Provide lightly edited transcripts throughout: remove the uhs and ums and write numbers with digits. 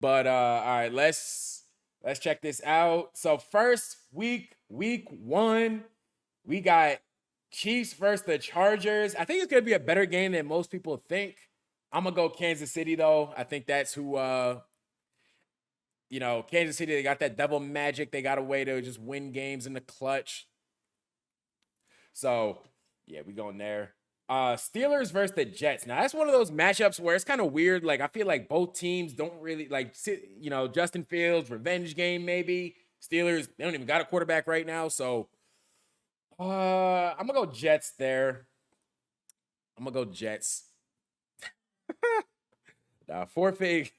But all right, let's check this out. So first week 1, we got Chiefs versus the Chargers. I think it's gonna be a better game than most people think. I'm gonna go Kansas City though. I think that's who Kansas City, they got that double magic. They got a way to just win games in the clutch. So yeah, we going there. Steelers versus the Jets. Now that's one of those matchups where it's kind of weird. Like I feel like both teams don't really Justin Fields revenge game maybe. Steelers, they don't even got a quarterback right now, so I'm gonna go Jets there. I'm gonna go Jets. Forfeit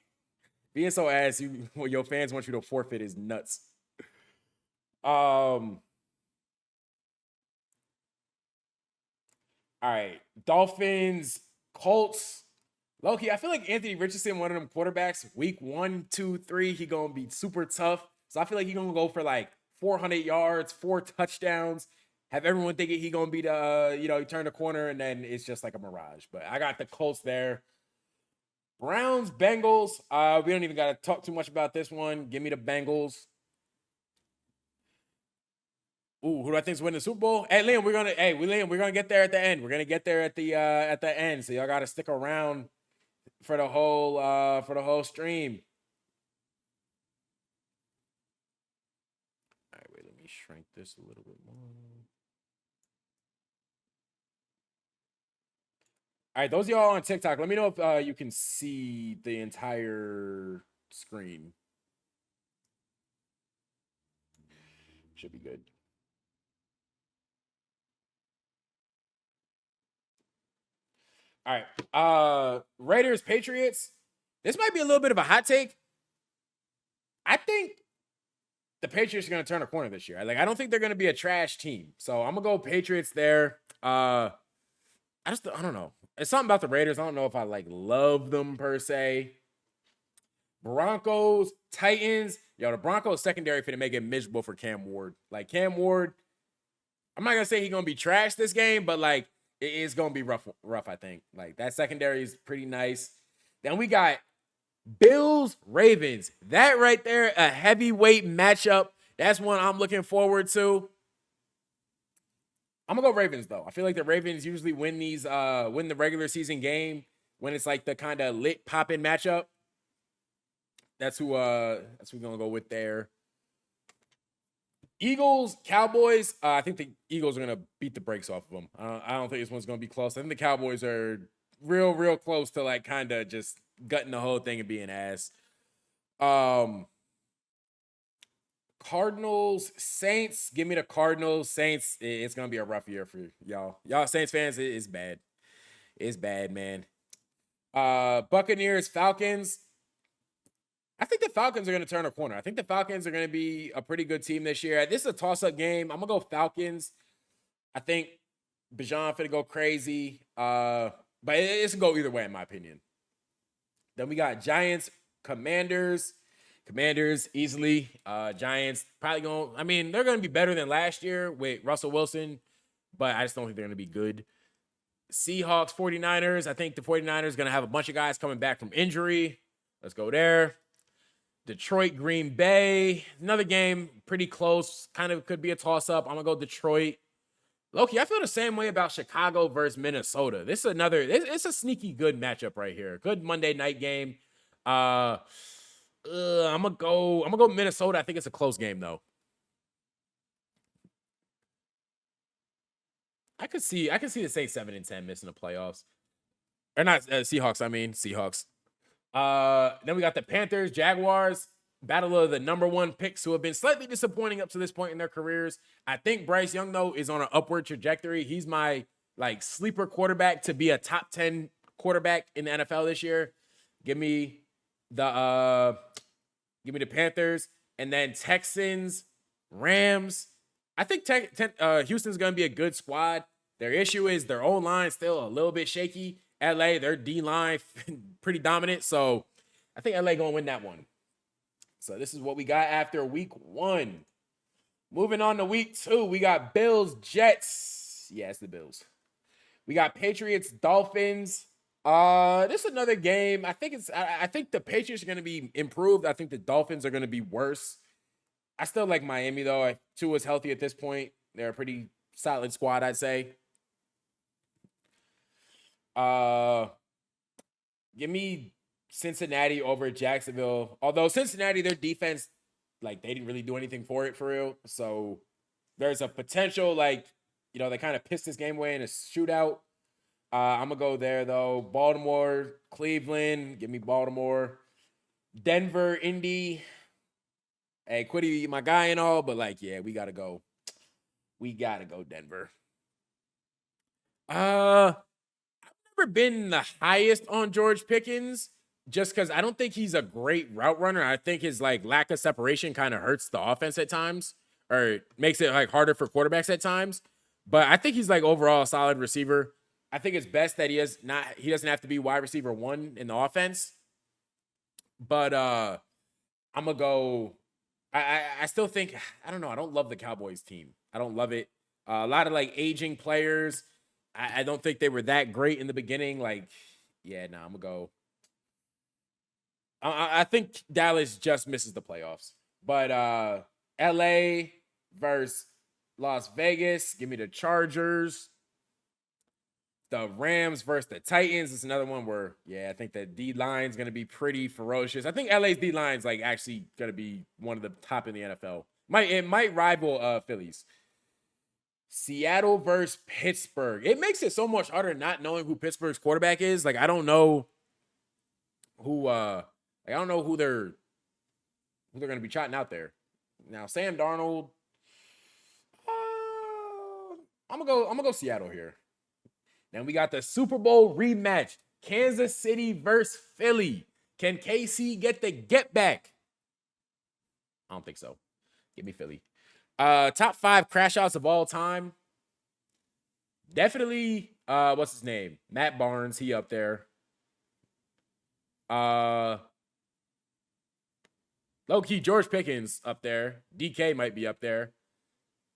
being so ass, your fans want you to forfeit is nuts. All right, Dolphins, Colts. Loki, I feel like Anthony Richardson, one of them quarterbacks, week 1, 2, 3, he gonna be super tough. So I feel like he gonna go for like 400 yards, 4 touchdowns. Have everyone thinking he gonna be the, he turned the corner and then it's just like a mirage. But I got the Colts there. Browns, Bengals. We don't even gotta talk too much about this one. Give me the Bengals. Ooh, who do I think's winning the Super Bowl? Hey, Liam, we're gonna get there at the end. We're gonna get there at the end. So y'all gotta stick around for the whole stream. All right, wait, let me shrink this a little bit more. All right, those of y'all on TikTok, let me know if you can see the entire screen. Should be good. All right. Raiders, Patriots. This might be a little bit of a hot take. I think the Patriots are going to turn a corner this year. I don't think they're going to be a trash team. So I'm going to go Patriots there. I don't know. It's something about the Raiders. I don't know if I love them per se. Broncos, Titans. Yo, the Broncos secondary finna make it miserable for Cam Ward. Cam Ward, I'm not gonna say he's gonna be trash this game, but it is gonna be rough, I think. That secondary is pretty nice. Then we got Bills, Ravens. That right there, a heavyweight matchup. That's one I'm looking forward to. I'm gonna go Ravens though. I feel like the Ravens usually win the regular season game when it's the kind of lit popping matchup. That's who we're gonna go with there. Eagles, Cowboys. I think the Eagles are gonna beat the brakes off of them. I don't think this one's gonna be close. I think the Cowboys are real close to kind of just gutting the whole thing and being ass. Cardinals, Saints. Give me the Cardinals, Saints. It's gonna be a rough year for y'all. Y'all Saints fans, it's bad. It's bad, man. Buccaneers, Falcons. I think the Falcons are going to turn a corner. I think the Falcons are going to be a pretty good team this year. This is a toss-up game. I'm going to go Falcons. I think Bijan finna go crazy. But it's going to go either way, in my opinion. Then we got Giants, Commanders. Commanders, easily. Giants, probably they're going to be better than last year with Russell Wilson, but I just don't think they're going to be good. Seahawks, 49ers. I think the 49ers are going to have a bunch of guys coming back from injury. Let's go there. Detroit, Green Bay. Another game, pretty close. Kind of could be a toss-up. I'm going to go Detroit. Loki, I feel the same way about Chicago versus Minnesota. It's a sneaky good matchup right here. Good Monday night game. I'm gonna go Minnesota. I think it's a close game though. I could see the Saints 7-10 missing the playoffs. Or not Seahawks, Seahawks. Then we got the Panthers, Jaguars, battle of the number 1 picks who have been slightly disappointing up to this point in their careers. I think Bryce Young, though, is on an upward trajectory. He's my sleeper quarterback to be a top 10 quarterback in the NFL this year. Give me the Panthers, and then Texans, Rams. I think Houston's going to be a good squad. Their issue is their O-line still a little bit shaky. LA, their D-line pretty dominant. So I think LA going to win that one. So this is what we got after week 1. Moving on to week 2, we got Bills, Jets. Yeah, it's the Bills. We got Patriots, Dolphins. This is another game. I think the Patriots are gonna be improved. I think the Dolphins are gonna be worse. I still like Miami though. Tua's healthy at this point. They're a pretty solid squad, I'd say. Uh Give me Cincinnati over Jacksonville. Although Cincinnati, their defense, like they didn't really do anything for it for real. So there's a potential, like, they kind of pissed this game away in a shootout. I'm gonna go there though. Baltimore, Cleveland. Give me Baltimore. Denver, Indy. Hey, Quiddy, my guy and all, but like, yeah, we gotta go. We gotta go Denver. I've never been the highest on George Pickens just because I don't think he's a great route runner. I think his like lack of separation kind of hurts the offense at times or makes it like harder for quarterbacks at times. But I think he's like overall a solid receiver. I think it's best that he doesn't have to be wide receiver 1 in the offense. But I'm gonna go. I still think I don't know. I don't love the Cowboys team. I don't love it. A lot of like aging players. I don't think they were that great in the beginning. Like, yeah, I'm gonna go. I think Dallas just misses the playoffs. But LA versus Las Vegas. Give me the Chargers. The Rams versus the Titans is another one where, yeah, I think the D line's gonna be pretty ferocious. I think LA's D line's like actually gonna be one of the top in the NFL. It might rival Phillies. Seattle versus Pittsburgh. It makes it so much harder not knowing who Pittsburgh's quarterback is. Like I don't know who they're gonna be trotting out there. Now Sam Darnold. I'm gonna go Seattle here. Then we got the Super Bowl rematch. Kansas City versus Philly. Can KC get the get back? I don't think so. Give me Philly. Top 5 crash outs of all time. Definitely, what's his name? Matt Barnes. He up there. Low-key, George Pickens up there. DK might be up there.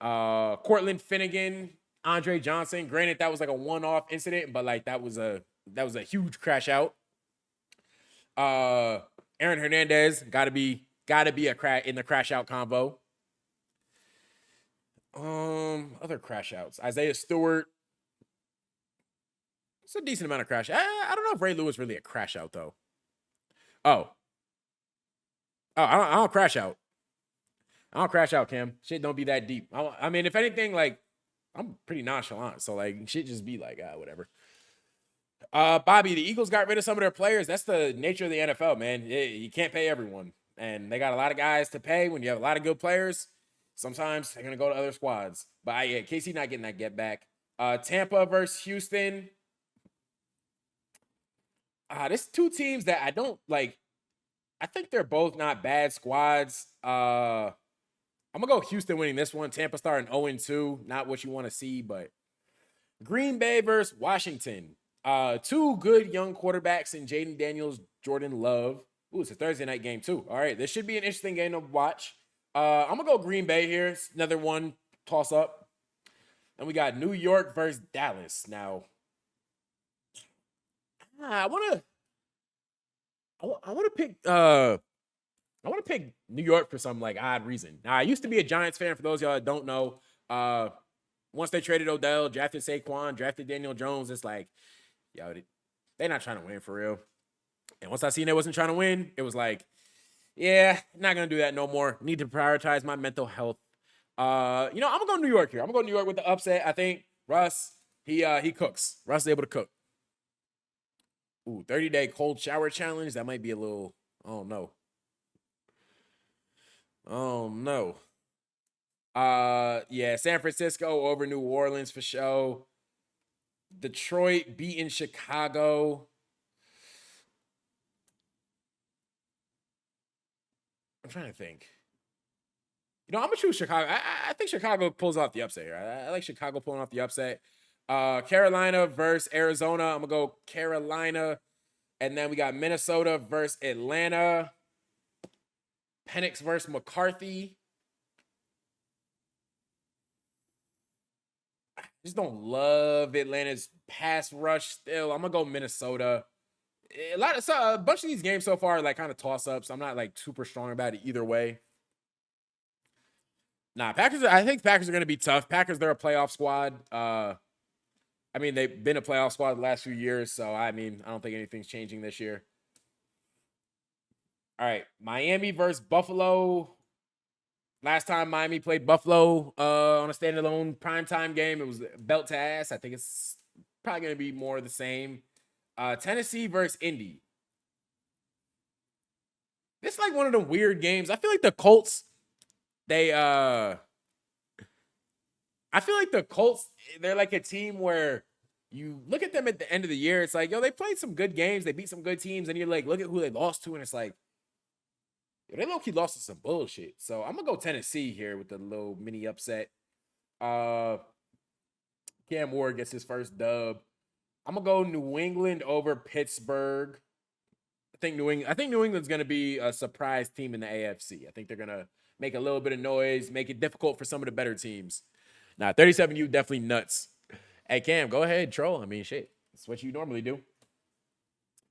Cortland Finnegan, Andre Johnson. Granted, that was like a one-off incident, but like that was a huge crash out. Aaron Hernandez gotta be in the crash out combo. Other crash outs. Isaiah Stewart. It's a decent amount of crash. I don't know if Ray Lewis really a crash out though. Oh, I don't crash out. I don't crash out, Cam. Shit don't be that deep. I mean, if anything, like I'm pretty nonchalant, so like shit just be like whatever. Bobby, the Eagles got rid of some of their players. That's the nature of the NFL, man. You can't pay everyone, and they got a lot of guys to pay. When you have a lot of good players, sometimes they're gonna go to other squads. But yeah, KC not getting that get back. Tampa versus Houston. There's 2 teams that I don't like. I think they're both not bad squads. I'm gonna go Houston winning this one. Tampa starting 0-2. Not what you want to see, but Green Bay versus Washington. 2 good young quarterbacks in Jaden Daniels, Jordan Love. Ooh, it's a Thursday night game too. All right, this should be an interesting game to watch. I'm gonna go Green Bay here. It's another one toss up. And we got New York versus Dallas. Now, I want to pick New York for some like odd reason. Now, I used to be a Giants fan. For those of y'all that don't know, once they traded Odell, drafted Saquon, drafted Daniel Jones, it's like, yo, they're not trying to win for real. And once I seen they wasn't trying to win, it was like, yeah, not gonna do that no more. Need to prioritize my mental health. I'm gonna go New York here. I'm gonna go New York with the upset. I think Russ, he cooks. Russ is able to cook. Ooh, 30-day cold shower challenge. That might be a little. Oh no. Oh no. Yeah, San Francisco over New Orleans for sure. Detroit beating Chicago. I'm trying to think. I'm gonna choose Chicago. I think Chicago pulls off the upset here. I like Chicago pulling off the upset. Carolina versus Arizona. I'm gonna go Carolina. And then we got Minnesota versus Atlanta. Penix versus McCarthy. Just don't love Atlanta's pass rush still. I'm gonna go Minnesota. A bunch of these games so far are like kind of toss ups. I'm not like super strong about it either way. Nah, Packers. I think Packers are gonna be tough. Packers, they're a playoff squad. I mean, they've been a playoff squad the last few years, so I mean, I don't think anything's changing this year. All right, Miami versus Buffalo. Last time Miami played Buffalo on a standalone primetime game, it was belt to ass. I think it's probably going to be more of the same. Tennessee versus Indy. This is like one of the weird games. I feel like the Colts, I feel like the Colts, they're like a team where you look at them at the end of the year, it's like, yo, they played some good games, they beat some good teams, and you're like, look at who they lost to, and it's like, yo, they low-key lost to some bullshit. So I'm gonna go Tennessee here with the little mini upset. Cam Ward gets his first dub. I'm gonna go New England over Pittsburgh. I think New England's gonna be a surprise team in the AFC. I think they're gonna make a little bit of noise, make it difficult for some of the better teams. Now, 37U definitely nuts. Hey Cam, go ahead, troll. I mean, shit, that's what you normally do.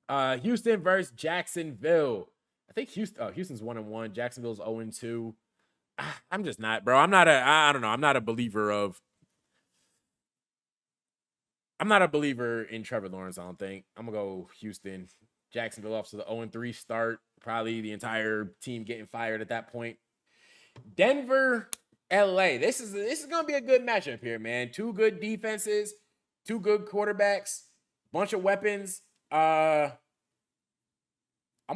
Houston versus Jacksonville. I think Houston's 1-1. Jacksonville's 0-2. I'm just not, bro. I don't know. I'm not a believer in Trevor Lawrence, I don't think. I'm gonna go Houston. Jacksonville off to the 0-3 start. Probably the entire team getting fired at that point. Denver, LA. This is gonna be a good matchup here, man. Two good defenses, two good quarterbacks, bunch of weapons. I'm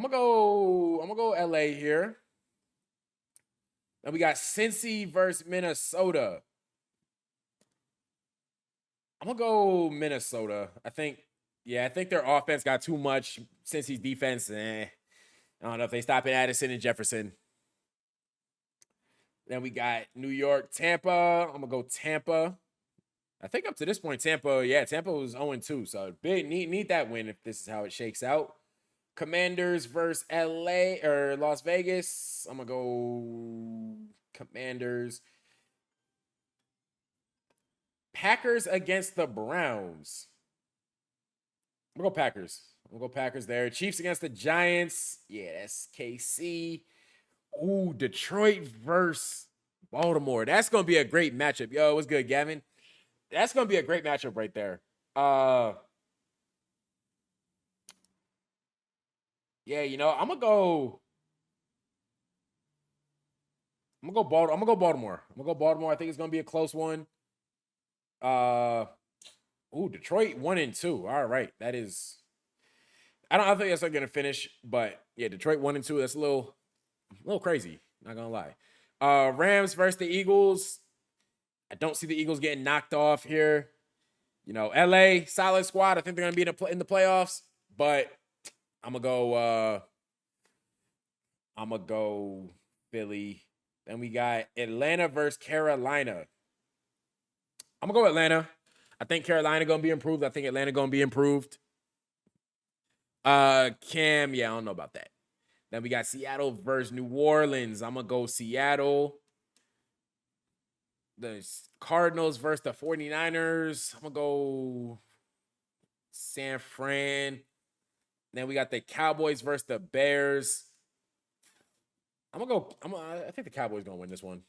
gonna go LA here. Then we got Cincy versus Minnesota. I'm gonna go Minnesota. I think their offense got too much. Cincy's defense, I don't know if they stop at Addison and Jefferson. Then we got New York, Tampa. I'm gonna go Tampa. I think up to this point, Tampa was 0-2. So big need that win if this is how it shakes out. Commanders versus LA or Las Vegas. I'm gonna go Commanders. Packers against the Browns. I'm gonna go Packers there. Chiefs against the Giants. Yeah, that's KC. Ooh, Detroit versus Baltimore. That's gonna be a great matchup. Yo, what's good, Gavin? That's gonna be a great matchup right there. Yeah, I'm gonna go Baltimore. I think it's gonna be a close one. Detroit 1-2. All right, that is. I think that's not gonna finish, but yeah, Detroit 1-2. That's a little crazy. Not gonna lie. Rams versus the Eagles. I don't see the Eagles getting knocked off here. LA solid squad. I think they're gonna be in the playoffs, but I'm gonna go Philly. Then we got Atlanta versus Carolina. I'm gonna go Atlanta. I think Carolina gonna be improved. I think Atlanta gonna be improved. Cam, yeah, I don't know about that. Then we got Seattle versus New Orleans. I'm gonna go Seattle. The Cardinals versus the 49ers. I'm gonna go San Fran. Then we got the Cowboys versus the Bears. I think the Cowboys gonna win this one.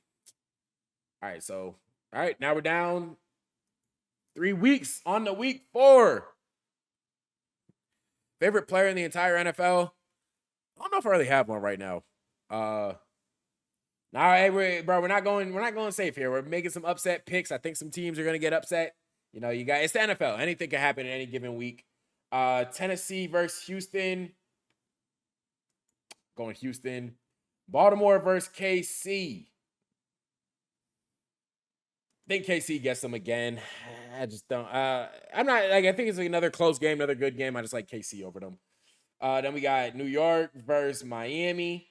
All right, now we're down 3 weeks on to week 4. Favorite player in the entire NFL? I don't know if I really have one right now. We're not going safe here. We're making some upset picks. I think some teams are gonna get upset. It's the NFL. Anything can happen in any given week. Tennessee versus Houston. Going Houston. Baltimore versus KC. I think KC gets them again. I just don't. I'm not like. I think it's another close game, another good game. I just like KC over them. Then we got New York versus Miami.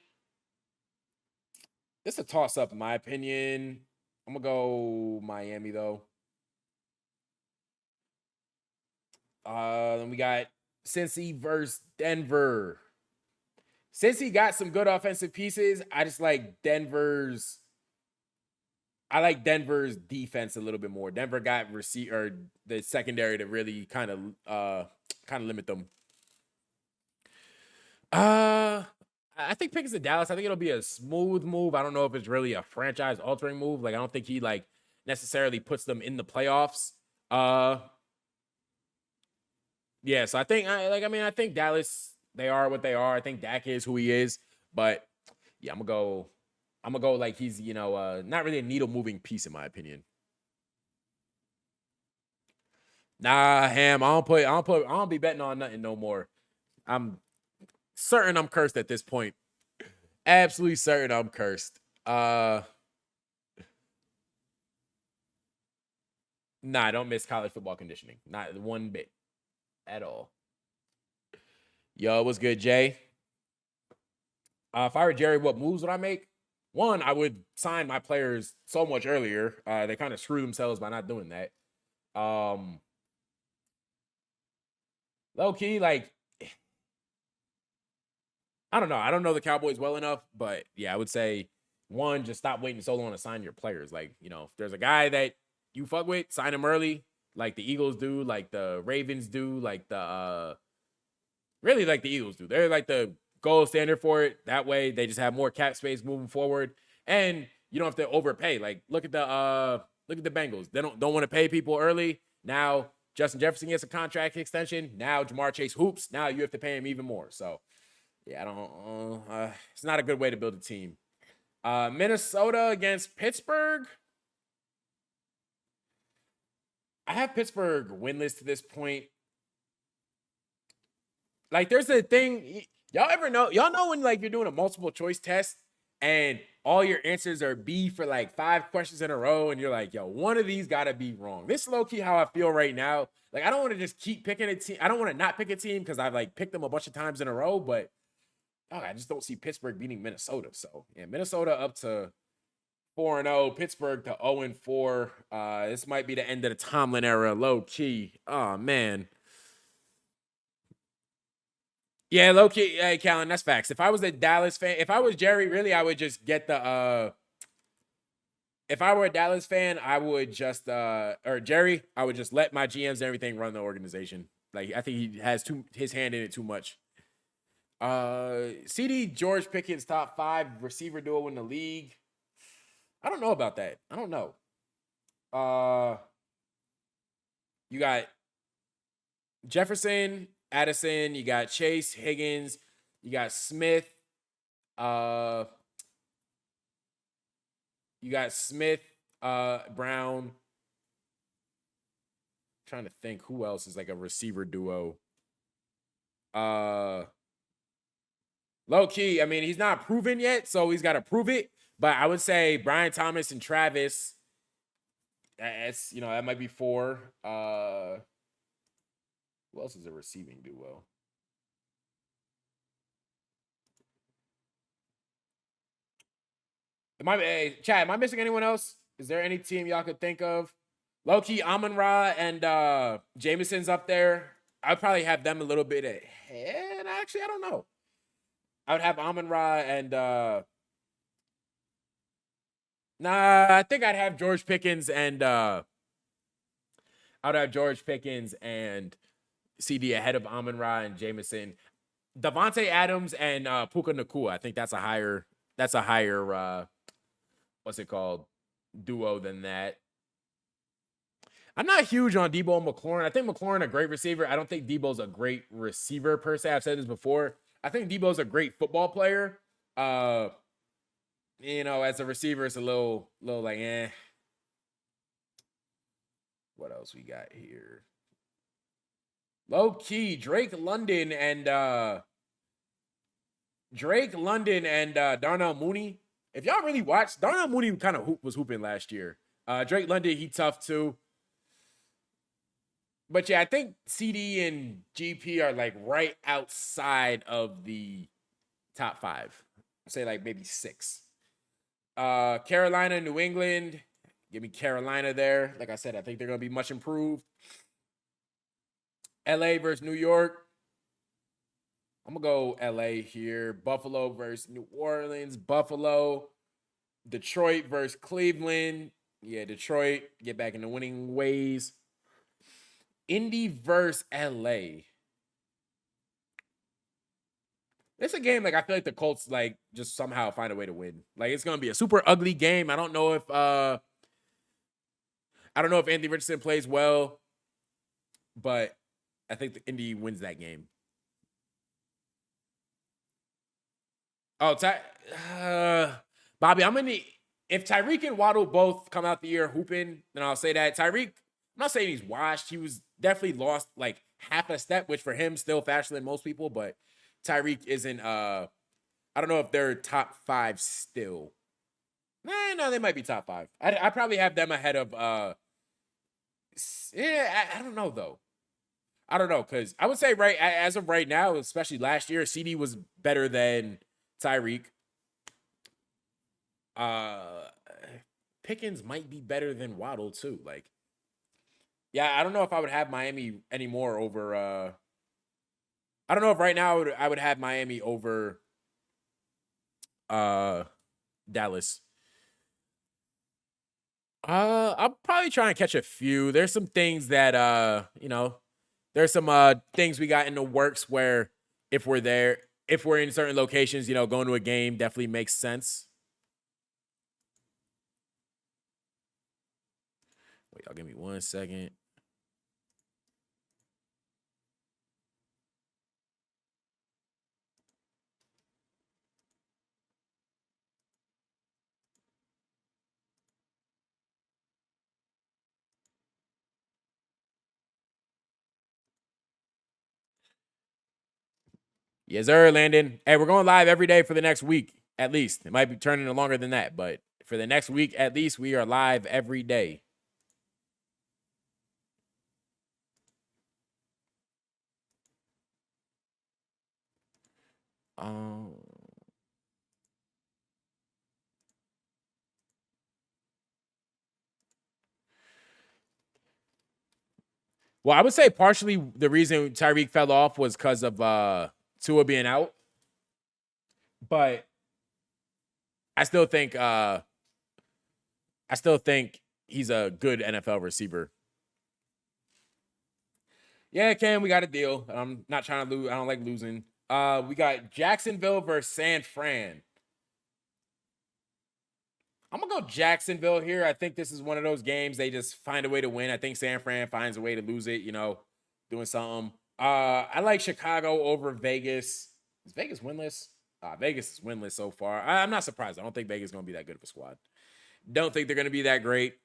This is a toss-up, in my opinion. I'm gonna go Miami though. Then we got Cincy versus Denver. Cincy got some good offensive pieces. I just like Denver's I like Denver's defense a little bit more. Denver got the secondary to really kind of limit them. I think Pickett's in Dallas. I think it'll be a smooth move. I don't know if it's really a franchise altering move. Like I don't think he like necessarily puts them in the playoffs. Yeah, so I think I think Dallas, they are what they are. I think Dak is who he is, but yeah, I'm gonna go like he's, not really a needle moving piece in my opinion. Nah, Ham, I don't be betting on nothing no more. I'm certain I'm cursed at this point. Absolutely certain I'm cursed. Nah, I don't miss college football conditioning. Not one bit at all. Yo, what's good, Jay? If I were Jerry, what moves would I make? One, I would sign my players so much earlier. They kind of screw themselves by not doing that. Low key, like, I don't know. I don't know the Cowboys well enough, but yeah, I would say one, just stop waiting so long to sign your players. Like, if there's a guy that you fuck with, sign him early, like the Eagles do, like the Ravens do, like the really like the Eagles do. They're like the gold standard for it. That way they just have more cap space moving forward. And you don't have to overpay. Like look at the Bengals. They don't want to pay people early. Now Justin Jefferson gets a contract extension. Now Jamar Chase hoops. Now you have to pay him even more. So yeah, I don't it's not a good way to build a team. Minnesota against Pittsburgh. I have Pittsburgh winless to this point. Like, there's a thing. Y'all know when like you're doing a multiple choice test and all your answers are B for like 5 questions in a row, and you're like, yo, one of these gotta be wrong. This is low-key how I feel right now. Like, I don't want to just keep picking a team. I don't want to not pick a team because I've like picked them a bunch of times in a row, but I just don't see Pittsburgh beating Minnesota. So yeah, Minnesota up to 4-0, Pittsburgh to 0-4. This might be the end of the Tomlin era, low key. Oh man. Yeah, low key, hey, Callan, that's facts. If I was a Dallas fan, if I was Jerry, really, I would just get the if I were a Dallas fan, I would just or Jerry, I would just let my GMs and everything run the organization. Like I think he has his hand in it too much. CD George Pickens top 5 receiver duo in the league. I don't know about that. I don't know. You got Jefferson, Addison, you got Chase, Higgins, you got Smith, you got Smith, Brown. I'm trying to think who else is like a receiver duo. Low key, I mean, he's not proven yet, so he's got to prove it. But I would say Brian Thomas and Travis. That's that might be 4. Who else is a receiving duo? Chad, am I missing anyone else? Is there any team y'all could think of? Low-key, Amon-Ra and Jameson's up there. I'd probably have them a little bit ahead. Actually, I don't know. I would have Amon-Ra and I think I'd have George Pickens and I'd have George Pickens and CD ahead of Amon-Ra and Jameson. Davante Adams and Puka Nacua. I think that's a higher what's it called? Duo than that. I'm not huge on Debo and McLaurin. I think McLaurin a great receiver. I don't think Debo's a great receiver per se. I've said this before. I think Debo's a great football player. As a receiver, it's a little like eh. What else we got here? Low key, Drake London and Darnell Mooney. If y'all really watched, Darnell Mooney kind of was hooping last year. Drake London, he tough too. But yeah, I think CD and GP are like right outside of the top 5. I'd say like maybe 6. Carolina, New England. Give me Carolina there. Like I said, I think they're going to be much improved. LA versus New York. I'm going to go LA here. Buffalo versus New Orleans. Buffalo. Detroit versus Cleveland. Yeah, Detroit get back into winning ways. Indy versus LA. It's a game like I feel like the Colts like just somehow find a way to win. Like it's gonna be a super ugly game. I don't know if Anthony Richardson plays well, but I think the Indy wins that game. Oh, Bobby, I'm gonna need if Tyreek and Waddle both come out the year hooping, then I'll say that. Tyreek, I'm not saying he's washed. He was definitely lost like half a step, which for him still faster than most people, but Tyreek isn't I don't know if they're top 5 still. No, they might be top 5. I probably have them ahead of yeah, I don't know though. I don't know because I would say as of right now, especially last year, CD was better than Tyreek. Uh, Pickens might be better than Waddle too. Like, yeah, I don't know if I would have Miami anymore over. I don't know if right now I would have Miami over uh Dallas. I'll probably try and catch a few. There's some things that there's some things we got in the works where if we're there, if we're in certain locations, going to a game definitely makes sense. Wait, y'all give me 1 second. Yes, sir, Landon. Hey, we're going live every day for the next week, at least. It might be turning longer than that, but for the next week, at least, we are live every day. Um, well, I would say partially the reason Tyreek fell off was because of Tua being out. But I still think he's a good NFL receiver. Yeah, Cam, we got a deal. I'm not trying to lose. I don't like losing. We got Jacksonville versus San Fran. I'm gonna go Jacksonville here. I think this is one of those games they just find a way to win. I think San Fran finds a way to lose it, doing something. I like Chicago over Vegas. Is Vegas winless? Vegas is winless so far. I'm not surprised. I don't think Vegas is gonna be that good of a squad. Don't think they're gonna be that great.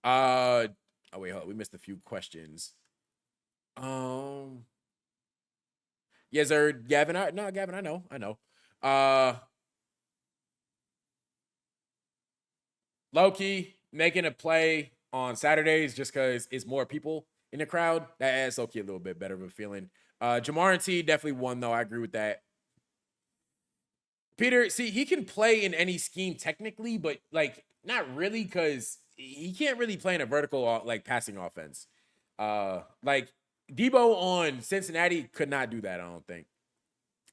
Oh wait, hold on. We missed a few questions. Yes, sir, Gavin. No, Gavin, I know. Loki making a play on Saturdays just because it's more people in the crowd. That adds Loki a little bit better of a feeling. Jamar and T definitely won though. I agree with that. Peter, see, he can play in any scheme technically, but like not really because he can't really play in a vertical like passing offense. Like Debo on Cincinnati could not do that. I don't think,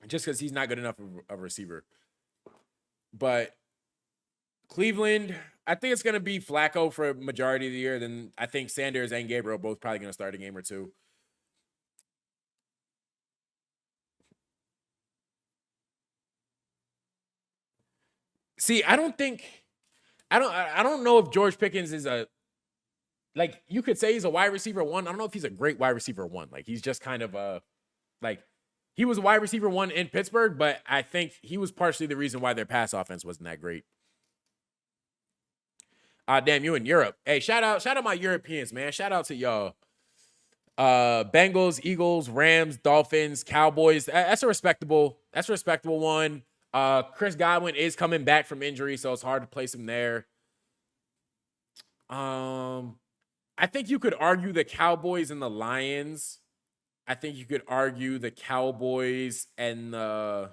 just because he's not good enough of a receiver. But Cleveland, I think it's going to be Flacco for a majority of the year. Then I think Sanders and Gabriel both probably going to start a game or two. See, I don't know if George Pickens is like you could say he's a wide receiver one. I don't know if he's a great wide receiver one. Like he's just kind of like he was a wide receiver one in Pittsburgh, but I think he was partially the reason why their pass offense wasn't that great. Damn, you in Europe. Hey, shout out my Europeans, man. Shout out to y'all. Bengals, Eagles, Rams, Dolphins, Cowboys. That's a respectable one. Chris Godwin is coming back from injury, so it's hard to place him there. I think you could argue the Cowboys and the Lions. I think you could argue the Cowboys and the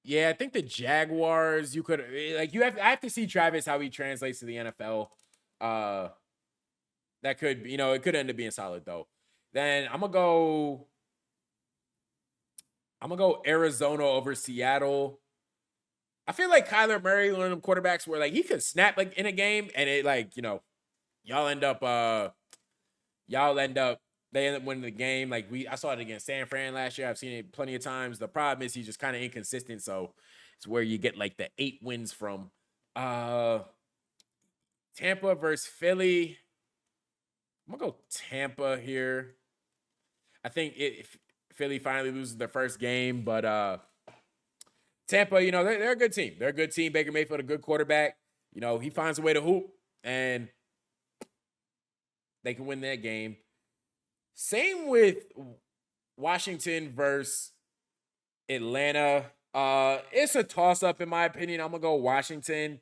yeah, I think the Jaguars, you could like I have to see Travis how he translates to the NFL. That could, it could end up being solid though. Then I'm gonna go Arizona over Seattle. I feel like Kyler Murray, one of them quarterbacks where like he could snap like in a game and it like, y'all end up they end up winning the game. Like I saw it against San Fran last year. I've seen it plenty of times. The problem is he's just kind of inconsistent. So it's where you get like the 8 wins from. Tampa versus Philly. I'm gonna go Tampa here. I think if Philly finally loses their first game, but Tampa, they're a good team. They're a good team. Baker Mayfield, a good quarterback. He finds a way to hoop, and they can win that game. Same with Washington versus Atlanta. It's a toss-up in my opinion. I'm gonna go Washington.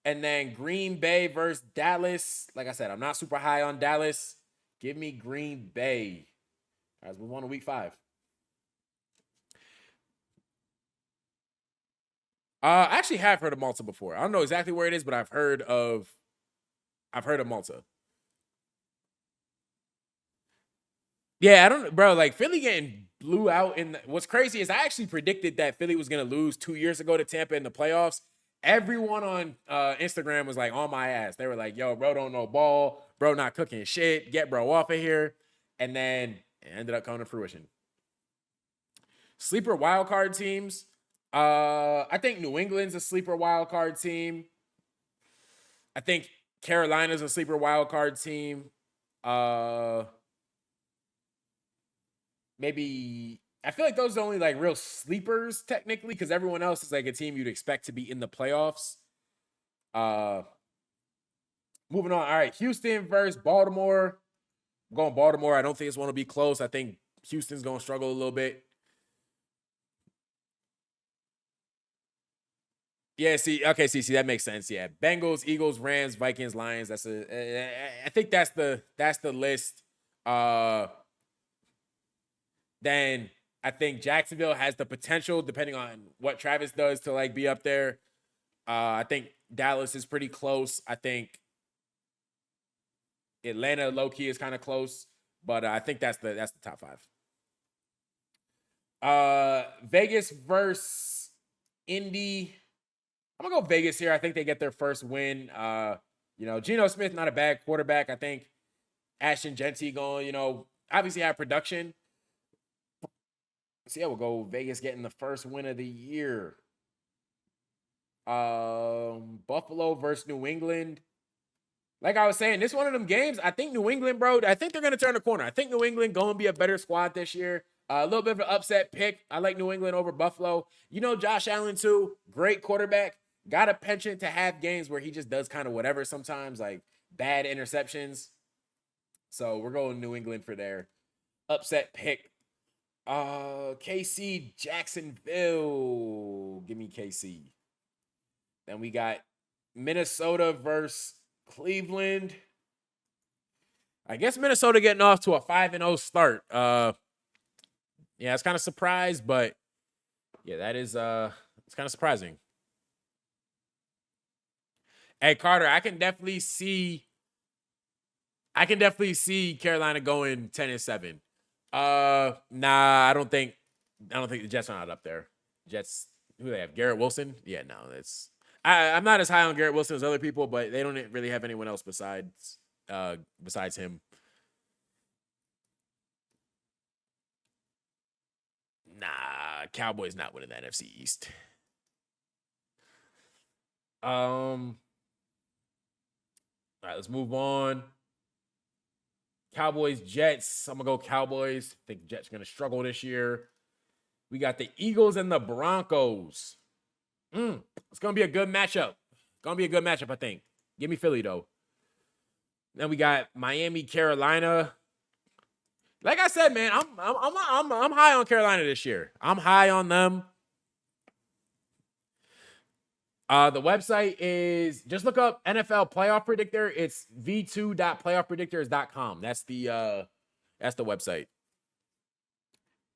And then Green Bay versus Dallas. Like I said, I'm not super high on Dallas. Give me Green Bay. All right, let's move on to week 5. I actually have heard of Malta before. I don't know exactly where it is, but I've heard of Malta. Yeah, I don't, bro. Like Philly getting blew out what's crazy is I actually predicted that Philly was gonna lose 2 years ago to Tampa in the playoffs. Everyone on Instagram was like on my ass. They were like, yo, bro don't know ball. Bro not cooking shit. Get bro off of here. And then it ended up coming to fruition. Sleeper wildcard teams. I think New England's a sleeper wildcard team. I think Carolina's a sleeper wildcard team. Maybe I feel like those are the only like real sleepers technically, because everyone else is like a team you'd expect to be in the playoffs. Moving on. All right, Houston versus Baltimore. I'm going Baltimore. I don't think it's going to be close. I think Houston's going to struggle a little bit. Yeah, see, that makes sense. Yeah, Bengals, Eagles, Rams, Vikings, Lions. I think that's the list. Then I think Jacksonville has the potential, depending on what Travis does, to like be up there. I think Dallas is pretty close. I think Atlanta low key is kind of close, but I think that's the top 5. Vegas versus Indy. I'm gonna go Vegas here. I think they get their first win. Geno Smith, not a bad quarterback. I think Ashton Genty going, obviously have production. So yeah, we'll go Vegas getting the first win of the year. Buffalo versus New England. Like I was saying, this is one of them games. I think New England, bro, I think they're going to turn the corner. I think New England going to be a better squad this year. A little bit of an upset pick. I like New England over Buffalo. Josh Allen, too. Great quarterback. Got a penchant to have games where he just does kind of whatever sometimes, like bad interceptions. So we're going New England for their upset pick. KC, Jacksonville. Give me KC. Then we got Minnesota versus Cleveland. I guess Minnesota getting off to a 5-0 start. Yeah, it's kind of surprised, but yeah, that is it's kind of surprising. Hey Carter, I can definitely see Carolina going 10-7. Nah, I don't think the Jets are not up there. Jets, who they have? Garrett Wilson? Yeah, no, I'm not as high on Garrett Wilson as other people, but they don't really have anyone else besides him. Nah, Cowboys not winning the NFC East. All right, let's move on. Cowboys, Jets. I'm going to go Cowboys. I think the Jets are going to struggle this year. We got the Eagles and the Broncos. It's going to be a good matchup. I think. Give me Philly, though. Then we got Miami, Carolina. Like I said, man, I'm high on Carolina this year. I'm high on them. The website is, just look up NFL Playoff Predictor. It's v2.playoffpredictors.com. That's the website.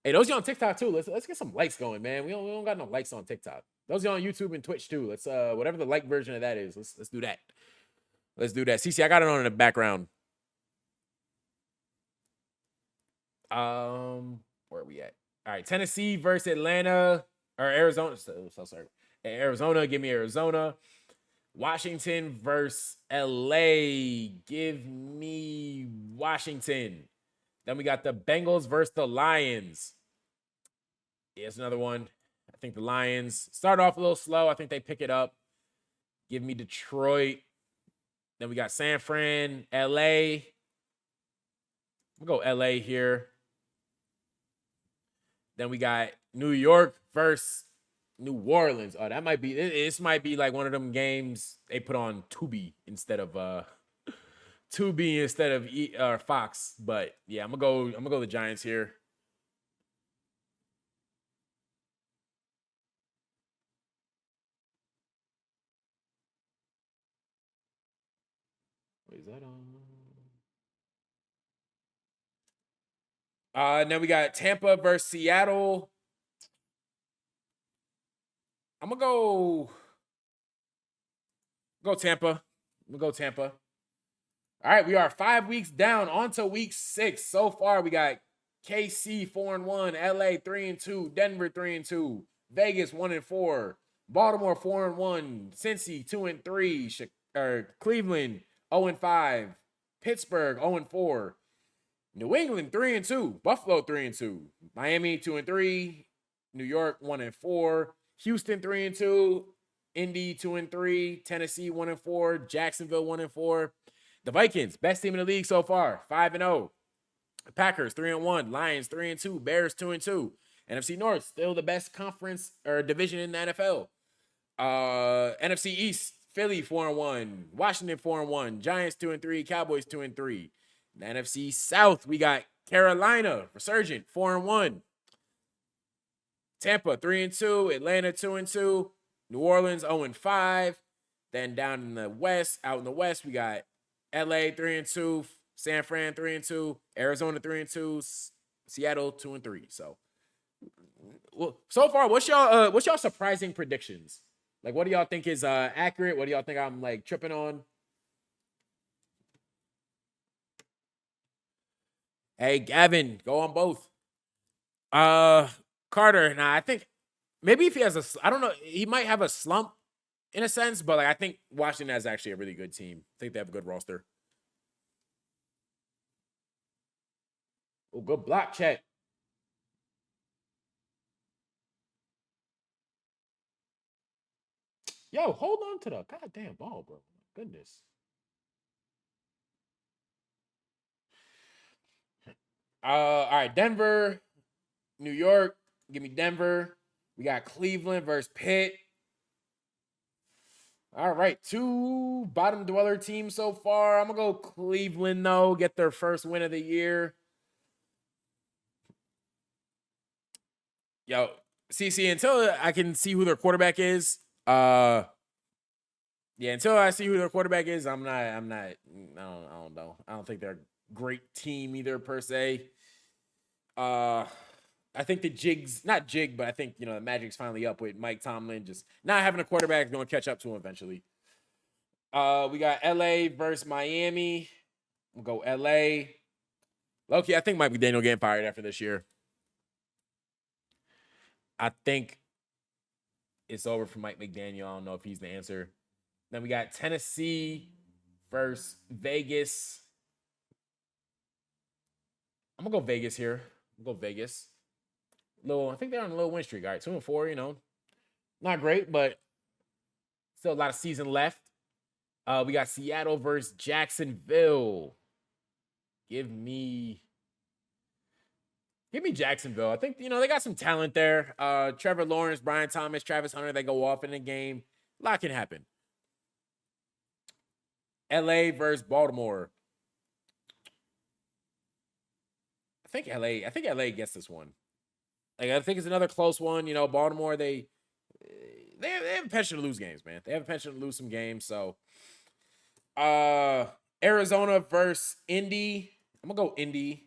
Hey, those are on TikTok too. Let's get some likes going, man. We don't got no likes on TikTok. Those are on YouTube and Twitch too. Let's whatever the like version of that is. Let's do that. Let's do that. CC, I got it on in the background. Where are we at? All right, Tennessee versus Atlanta or Arizona. So sorry. Arizona, give me Arizona. Washington versus LA. Give me Washington. Then we got the Bengals versus the Lions. Here's another one. I think the Lions start off a little slow. I think they pick it up. Give me Detroit. Then we got San Fran, LA. We'll go LA here. Then we got New York versus New Orleans. Oh, that might be this might be like one of them games they put on Tubi instead of Fox. But yeah, I'm gonna go the Giants here. Wait, is that on? Now we got Tampa versus Seattle. I'm gonna go Tampa. I'm gonna go Tampa. All right, we are 5 weeks down onto week 6. So far, we got KC 4-1, LA 3-2, Denver 3-2, Vegas 1-4, Baltimore 4-1, Cincy 2-3, Cleveland 0-5, Pittsburgh 0-4, New England 3-2, Buffalo 3-2, Miami 2-3, New York 1-4, Houston 3-2, Indy 2-3, Tennessee 1-4, Jacksonville 1-4. The Vikings, best team in the league so far, 5-0. Packers 3-1, Lions 3-2, Bears 2-2. NFC North still the best conference or division in the NFL. NFC East, Philly 4-1, Washington 4-1, Giants 2-3, Cowboys 2-3. The NFC South, we got Carolina, resurgent 4-1. Tampa 3-2, Atlanta 2-2, New Orleans 0-5. Then down in the West, out in the West, we got LA 3-2, San Fran 3-2, Arizona 3-2, Seattle 2-3. So, well, so far, what's y'all surprising predictions? Like, what do y'all think is accurate? What do y'all think I'm like tripping on? Hey, Gavin, go on both. Carter, nah, I think maybe if he has I don't know, he might have a slump in a sense, but like I think Washington has actually a really good team. I think they have a good roster. Oh, good block check. Yo, hold on to the goddamn ball, bro. Goodness. All right, Denver, New York. Give me Denver. We got Cleveland versus Pitt. All right, 2 bottom dweller teams so far. I'm gonna go Cleveland though, get their first win of the year. Yo, see, until I can see who their quarterback is, yeah, until I see who their quarterback is, I don't know. I don't think they're a great team either per se. Uh, I think the not jig, but I think the magic's finally up with Mike Tomlin. Just not having a quarterback is going to catch up to him eventually. We got LA versus Miami. We'll go LA. Loki, I think Mike McDaniel getting fired after this year. I think it's over for Mike McDaniel. I don't know if he's the answer. Then we got Tennessee versus Vegas. I'm gonna go Vegas here. Go Vegas. I think they're on a little win streak. All right, 2-4. Not great, but still a lot of season left. We got Seattle versus Jacksonville. Give me Jacksonville. I think they got some talent there. Trevor Lawrence, Brian Thomas, Travis Hunter. They go off in the game. A lot can happen. LA versus Baltimore. I think LA gets this one. Like I think it's another close one. Baltimore they have a penchant to lose games, man. They have a penchant to lose some games. So, Arizona versus Indy. I'm gonna go Indy.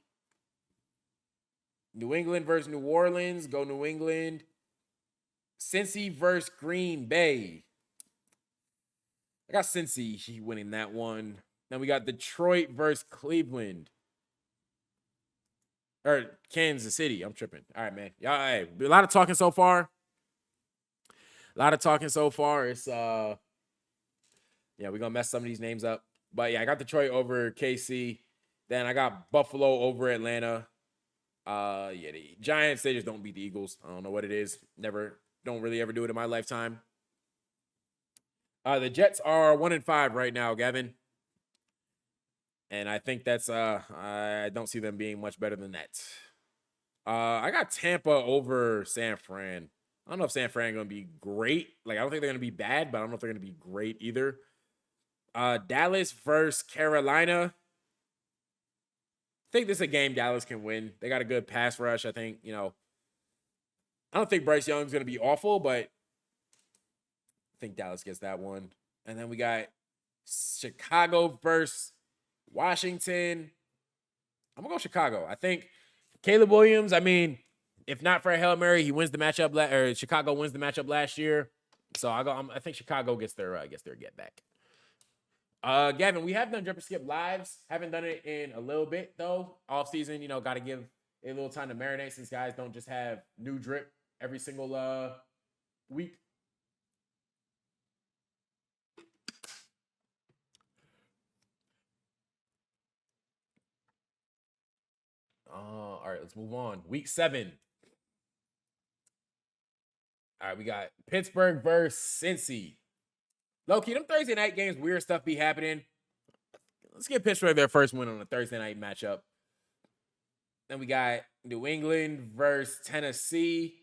New England versus New Orleans. Go New England. Cincy versus Green Bay. I got Cincy winning that one. Then we got Detroit versus Cleveland. Or Kansas City. I'm tripping. All right, man. Y'all, hey, a lot of talking so far. A lot of talking so far. It's yeah, we're gonna mess some of these names up. But yeah, I got Detroit over KC. Then I got Buffalo over Atlanta. Yeah, the Giants, they just don't beat the Eagles. I don't know what it is. Never, don't really ever do it in my lifetime. The Jets are 1-5 right now, Gavin. And I think that's I don't see them being much better than that. I got Tampa over San Fran. I don't know if San Fran gonna be great. Like, I don't think they're gonna be bad, but I don't know if they're gonna be great either. Dallas versus Carolina. I think this is a game Dallas can win. They got a good pass rush. I think, I don't think Bryce Young's gonna be awful, but I think Dallas gets that one. And then we got Chicago versus Washington. I'm gonna go Chicago. I think Caleb Williams, I mean, if not for a Hail Mary, he wins the matchup, or Chicago wins the matchup last year. So I think Chicago gets their get back. Gavin, we have done Drip or Skip lives. Haven't done it in a little bit though. Off season, got to give a little time to marinate since guys don't just have new drip every single week. All right, let's move on. Week 7. All right, we got Pittsburgh versus Cincy. Low-key, them Thursday night games, weird stuff be happening. Let's get Pittsburgh their first win on a Thursday night matchup. Then we got New England versus Tennessee.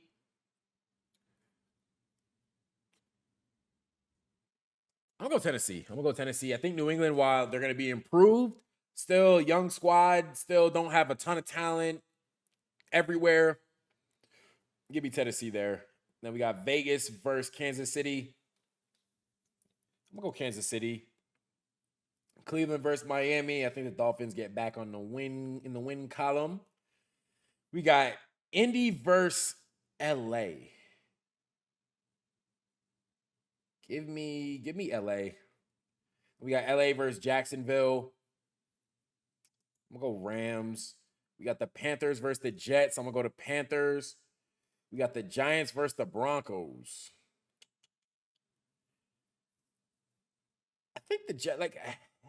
I'm going to go Tennessee. I think New England, while they're going to be improved, still young squad, still don't have a ton of talent everywhere. Give me Tennessee there. Then we got Vegas versus Kansas City. I'm going to go Kansas City. Cleveland versus Miami. I think the Dolphins get back on the win column. We got Indy versus LA. Give me LA. We got LA versus Jacksonville. I'm gonna go Rams. We got the Panthers versus the Jets. I'm gonna go to Panthers. We got the Giants versus the Broncos. I think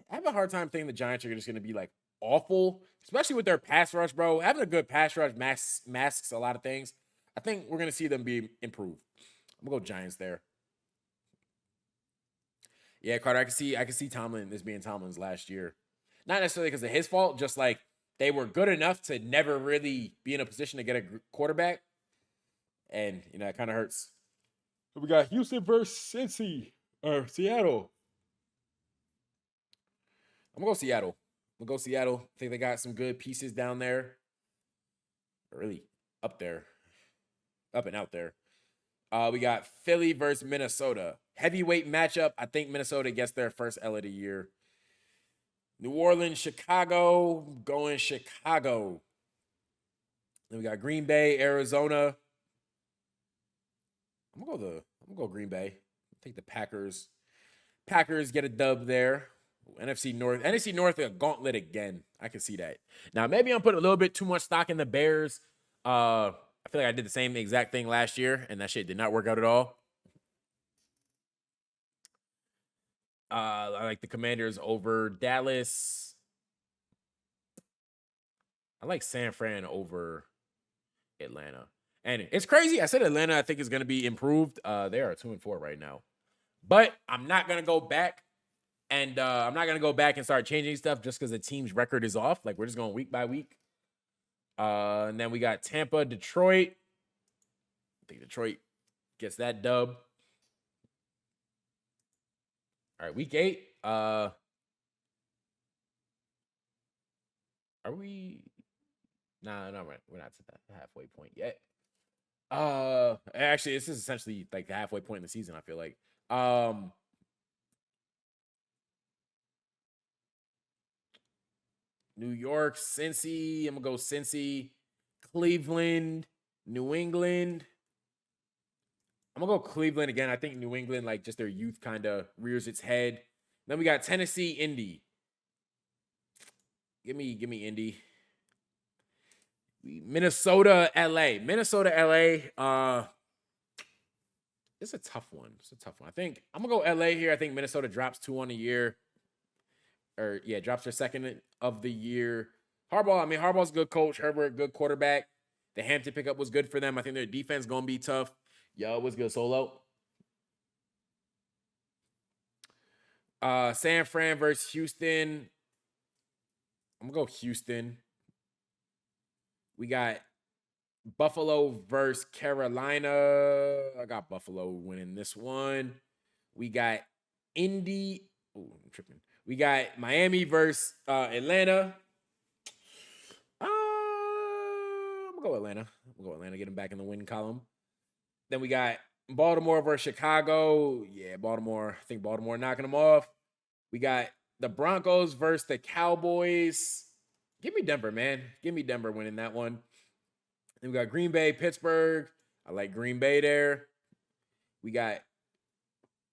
I have a hard time thinking the Giants are just gonna be like awful, especially with their pass rush, bro. Having a good pass rush masks a lot of things. I think we're gonna see them be improved. I'm gonna go Giants there. Yeah, Carter, I can see Tomlin this being Tomlin's last year. Not necessarily because of his fault, just like they were good enough to never really be in a position to get a quarterback. And, it kind of hurts. We got Houston versus Seattle. I'm going to go Seattle. I think they got some good pieces down there. Really up there. Up and out there. We got Philly versus Minnesota. Heavyweight matchup. I think Minnesota gets their first L of the year. New Orleans, Chicago. Going Chicago. Then we got Green Bay, Arizona. I'm gonna go Green Bay. I think the Packers get a dub there. NFC North a gauntlet again. I can see that. Now maybe I'm putting a little bit too much stock in the Bears. I feel like I did the same exact thing last year, and that shit did not work out at all. I like the Commanders over Dallas. I like San Fran over Atlanta. And it's crazy. I said Atlanta, I think, is going to be improved. They are 2-4 right now. But I'm not going to go back. And I'm not going to go back and start changing stuff just because the team's record is off. Like, we're just going week by week. And then we got Tampa, Detroit. I think Detroit gets that dub. All right, week 8. Are we? No, we're not to that halfway point yet. Actually, this is essentially like the halfway point in the season, I feel like. New York, Cincy. I'm gonna go Cincy. Cleveland, New England. I'm gonna go Cleveland again. I think New England, like, just their youth kind of rears its head. Then we got Tennessee, Indy. Give me Indy. Minnesota, LA. Minnesota, LA. It's a tough one. It's a tough one. I think I'm gonna go LA here. I think Minnesota drops 2 on the year. Or yeah, drops their second of the year. Harbaugh, I mean, Harbaugh's a good coach. Herbert, good quarterback. The Hampton pickup was good for them. I think their defense gonna be tough. Yo, what's good, Solo? San Fran versus Houston. I'm gonna go Houston. We got Buffalo versus Carolina. I got Buffalo winning this one. We got Indy. Oh, I'm tripping. We got Miami versus Atlanta. I'm gonna go Atlanta. I'm gonna go Atlanta. Get them back in the win column. Then we got Baltimore versus Chicago. Yeah, Baltimore. I think Baltimore knocking them off. We got the Broncos versus the Cowboys. Give me Denver, man. Give me Denver winning that one. Then we got Green Bay, Pittsburgh. I like Green Bay there. We got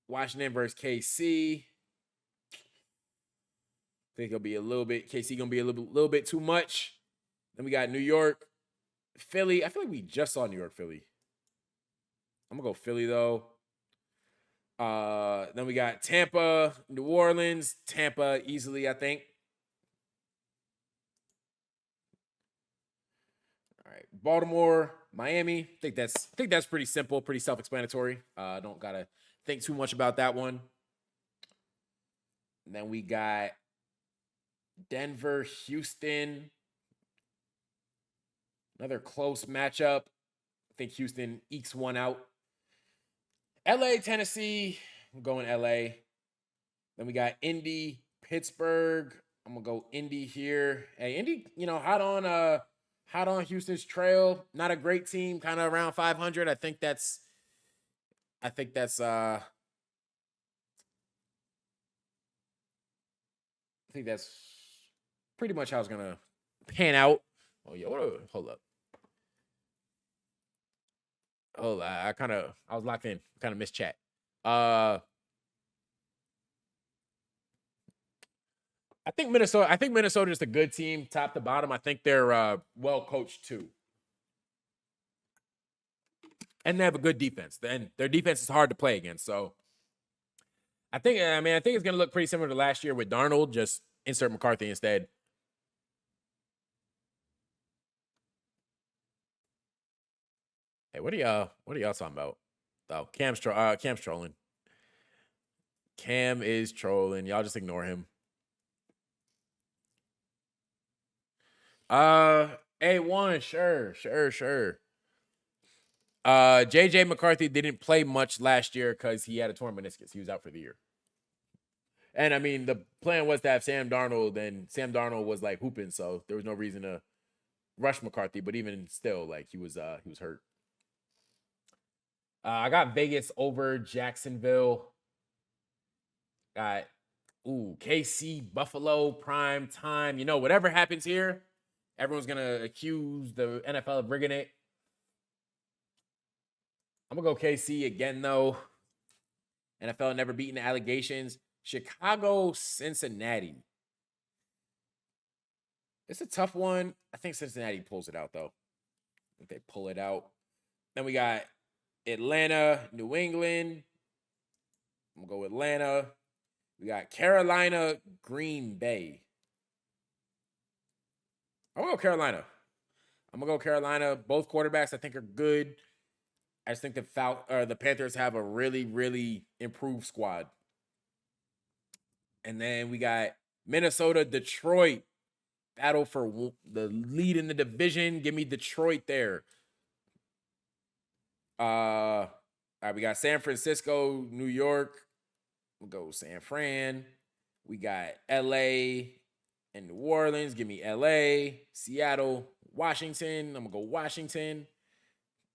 Washington versus KC. I think it'll be a little bit, KC gonna be a little bit too much. Then we got New York, Philly. I feel like we just saw New York, Philly. I'm gonna go Philly though. Then we got Tampa, New Orleans, Tampa easily, I think. All right, Baltimore, Miami. I think that's pretty simple, pretty self-explanatory. Don't gotta think too much about that one. And then we got Denver, Houston. Another close matchup. I think Houston ekes one out. LA, Tennessee. I'm going LA. Then we got Indy, Pittsburgh. I'm gonna go Indy here. Hey, Indy, hot on Houston's trail. Not a great team, kind of around 500. I think that's pretty much how it's gonna pan out. Oh yeah, hold up. Oh, I was locked in. Kind of missed chat. I think Minnesota is a good team, top to bottom. I think they're well coached too, and they have a good defense. And their defense is hard to play against. So, I think it's gonna look pretty similar to last year with Darnold. Just insert McCarthy instead. Hey, what are y'all talking about? Oh, Cam's trolling. Cam is trolling. Y'all just ignore him. A1, sure. JJ McCarthy didn't play much last year because he had a torn meniscus. He was out for the year. And I mean, the plan was to have Sam Darnold, and Sam Darnold was like hooping, so there was no reason to rush McCarthy. But even still, like he was hurt. I got Vegas over Jacksonville. Got KC, Buffalo, prime time. Whatever happens here, everyone's gonna accuse the NFL of rigging it. I'm gonna go KC again though. NFL never beaten the allegations. Chicago, Cincinnati. It's a tough one. I think Cincinnati pulls it out though. I think they pull it out. Then we got Atlanta, New England. I'm gonna go Atlanta. We got Carolina, Green Bay. I'm gonna go Carolina. Both quarterbacks I think are good. I just think the Panthers have a really, really improved squad. And then we got Minnesota, Detroit. Battle for the lead in the division. Give me Detroit there. All right, we got San Francisco, New York. We'll go San Fran. We got LA and New Orleans. Give me LA. Seattle, Washington. I'm gonna go Washington.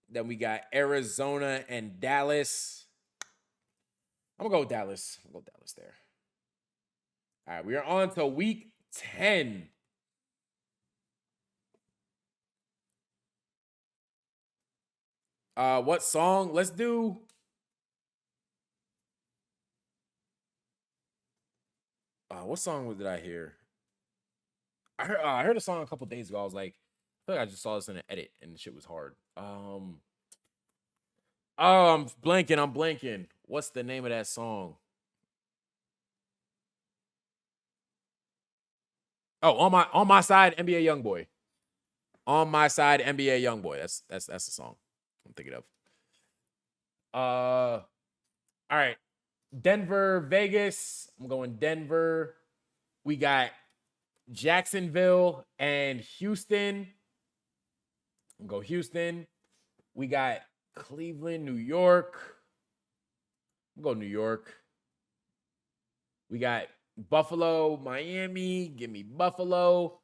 Then we got Arizona and Dallas. I'm gonna go Dallas. I'll go Dallas there. All right, we are on to week 10. What song? Let's do. What song did I hear? I heard a song a couple days ago. I was like, feel like I just saw this in an edit and the shit was hard. Oh, I'm blanking. What's the name of that song? Oh, on my side, NBA YoungBoy. On my side, NBA YoungBoy. That's the song I'm thinking of. All right. Denver, Vegas. I'm going Denver. We got Jacksonville and Houston. I'm going to go Houston. We got Cleveland, New York. I'm going to go New York. We got Buffalo, Miami. Give me Buffalo.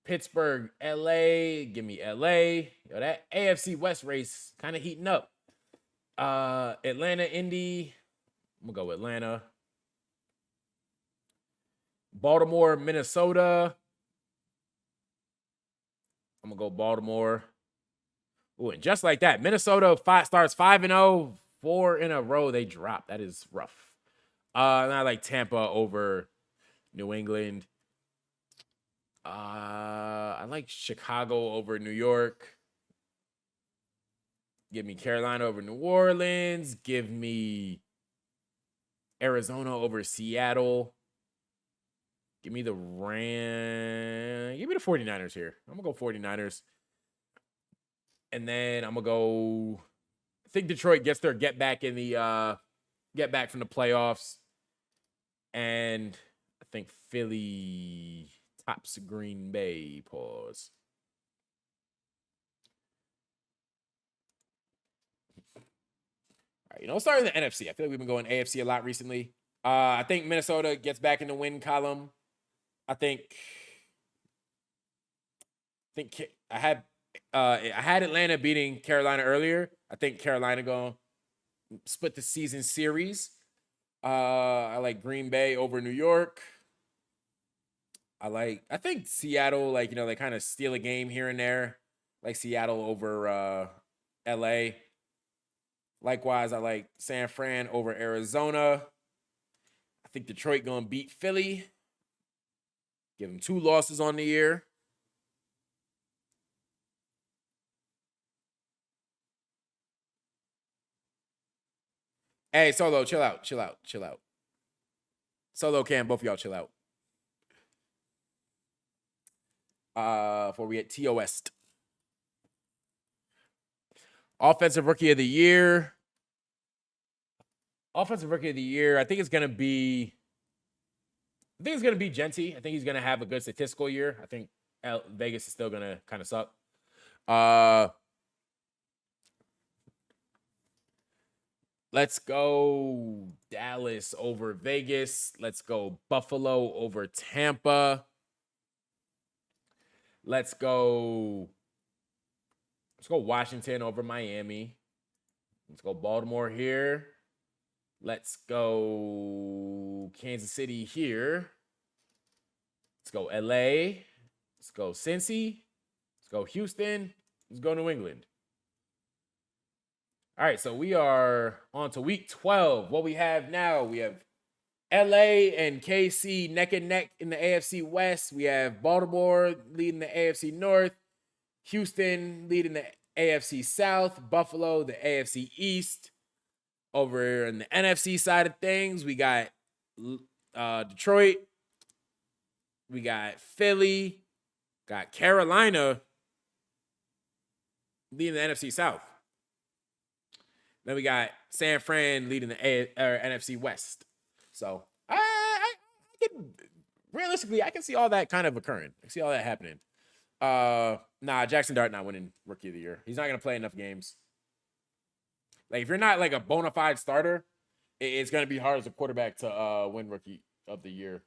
Pittsburgh, LA. Give me LA. Yo, that AFC West race kind of heating up. Atlanta, Indy. I'm going to go Atlanta. Baltimore, Minnesota. I'm going to go Baltimore. Ooh, and just like that, Minnesota starts 5-0, 4 in a row. They drop. That is rough. And I like Tampa over New England. I like Chicago over New York. Give me Carolina over New Orleans. Give me Arizona over Seattle. Give me the 49ers here. I'm going to go 49ers. And then I'm going to go, I think Detroit gets their get back from the playoffs. And I think Philly tops Green Bay. Pause. All right, starting the NFC. I feel like we've been going AFC a lot recently. I think Minnesota gets back in the win column. I think I had Atlanta beating Carolina earlier. I think Carolina going to split the season series. I like Green Bay over New York. I think Seattle, they kind of steal a game here and there. Like Seattle over LA. Likewise, I like San Fran over Arizona. I think Detroit going to beat Philly. Give them 2 losses on the year. Hey, Solo, chill out. Solo Cam, both of y'all chill out. Before we get T.O. West. Offensive Rookie of the Year. I think it's gonna be Genty. I think he's gonna have a good statistical year. I think Vegas is still gonna kind of suck. Let's go Dallas over Vegas. Let's go Buffalo over Tampa. Let's go Washington over Miami. Let's go Baltimore here. Let's go Kansas City here. Let's go LA. Let's go Cincy. Let's go Houston. Let's go New England. All right, so we are on to week 12. What we have now, we have LA and KC neck and neck in the AFC West. We have Baltimore leading the AFC North. Houston leading the AFC South. Buffalo, the AFC East. Over in the NFC side of things, we got Detroit. We got Philly. Got Carolina leading the NFC South. Then we got San Fran leading the NFC West. So I can realistically, I can see all that kind of occurring. I can see all that happening. Jackson Dart not winning Rookie of the Year. He's not gonna play enough games. Like if you're not like a bona fide starter, it's gonna be hard as a quarterback to win Rookie of the Year.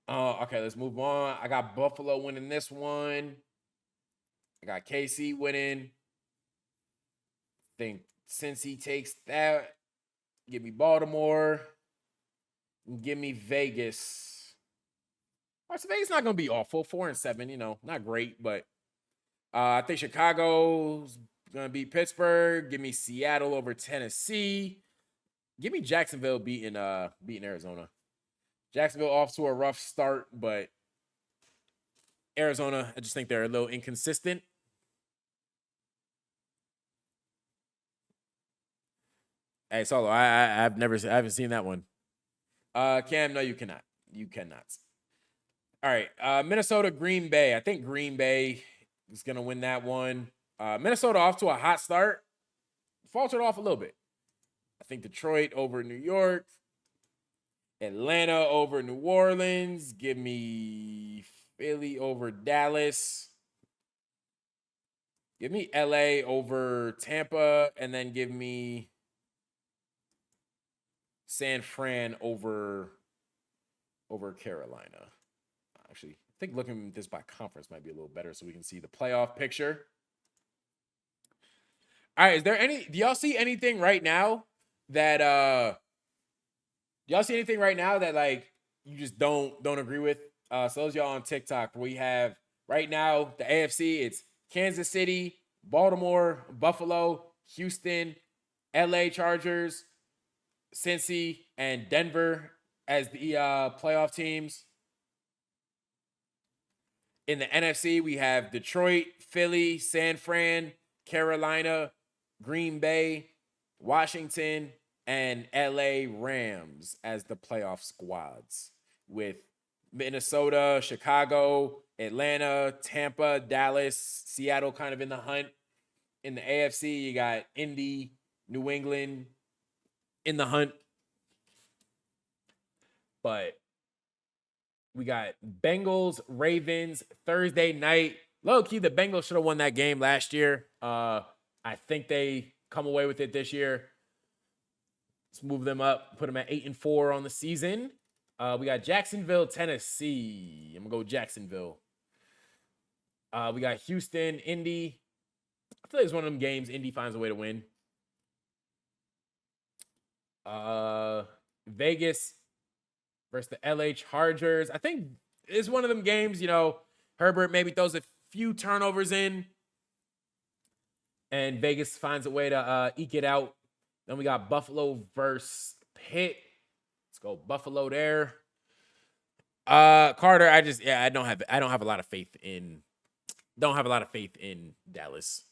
Okay, let's move on. I got Buffalo winning this one. I got KC winning. I think Cincy takes that. Give me Baltimore. Give me Vegas. All right, so Vegas not going to be awful. 4-7, not great, but I think Chicago's going to beat Pittsburgh. Give me Seattle over Tennessee. Give me Jacksonville beating Arizona. Jacksonville off to a rough start, but Arizona, I just think they're a little inconsistent. Hey, Solo, I haven't seen that one. Cam, no, you cannot. You cannot. All right, Minnesota, Green Bay. I think Green Bay is gonna win that one. Minnesota off to a hot start, faltered off a little bit. I think Detroit over New York, Atlanta over New Orleans. Give me Philly over Dallas. Give me LA over Tampa, and then give me San Fran over Carolina. Actually, I think looking at this by conference might be a little better so we can see the playoff picture. All right, do y'all see anything right now that like you just don't agree with? So those y'all on TikTok, we have right now the AFC, it's Kansas City, Baltimore, Buffalo, Houston, LA Chargers, Cincy, and Denver as the playoff teams. In the NFC, we have Detroit, Philly, San Fran, Carolina, Green Bay, Washington, and LA Rams as the playoff squads, with Minnesota, Chicago, Atlanta, Tampa, Dallas, Seattle kind of in the hunt. In the AFC, you got Indy, New England in the hunt. But we got Bengals, Ravens, Thursday night. Low key, the Bengals should have won that game last year. I think they come away with it this year. Let's move them up, put them at 8-4 on the season. We got Jacksonville, Tennessee. I'm gonna go Jacksonville. We got Houston, Indy. I feel like it's one of them games Indy finds a way to win. Vegas versus the LA Chargers. I think it's one of them games, Herbert maybe throws a few turnovers in, and Vegas finds a way to eke it out. Then we got Buffalo versus Pitt. Let's go Buffalo there. Carter, I don't have a lot of faith in Dallas.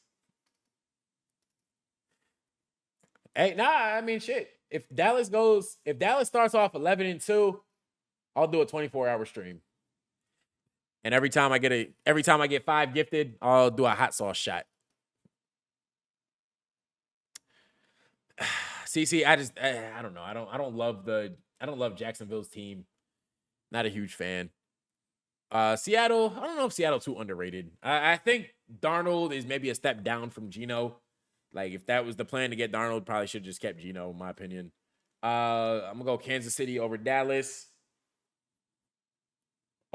Hey, nah, I mean shit. If Dallas starts off 11-2, I'll do a 24-hour stream. And every time I get 5 gifted, I'll do a hot sauce shot. See, I don't know. I don't love Jacksonville's team. Not a huge fan. Seattle, I don't know if Seattle's too underrated. I think Darnold is maybe a step down from Geno. Like, if that was the plan to get Darnold, probably should have just kept Geno, in my opinion. I'm going to go Kansas City over Dallas.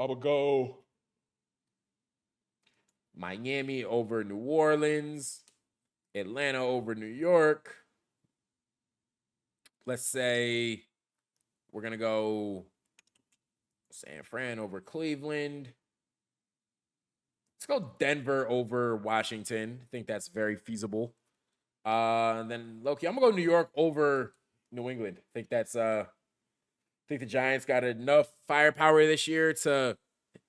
I'm going to go Miami over New Orleans. Atlanta over New York. Let's say we're going to go San Fran over Cleveland. Let's go Denver over Washington. I think that's very feasible. And then Loki, I'm gonna go New York over New England. I think the Giants got enough firepower this year to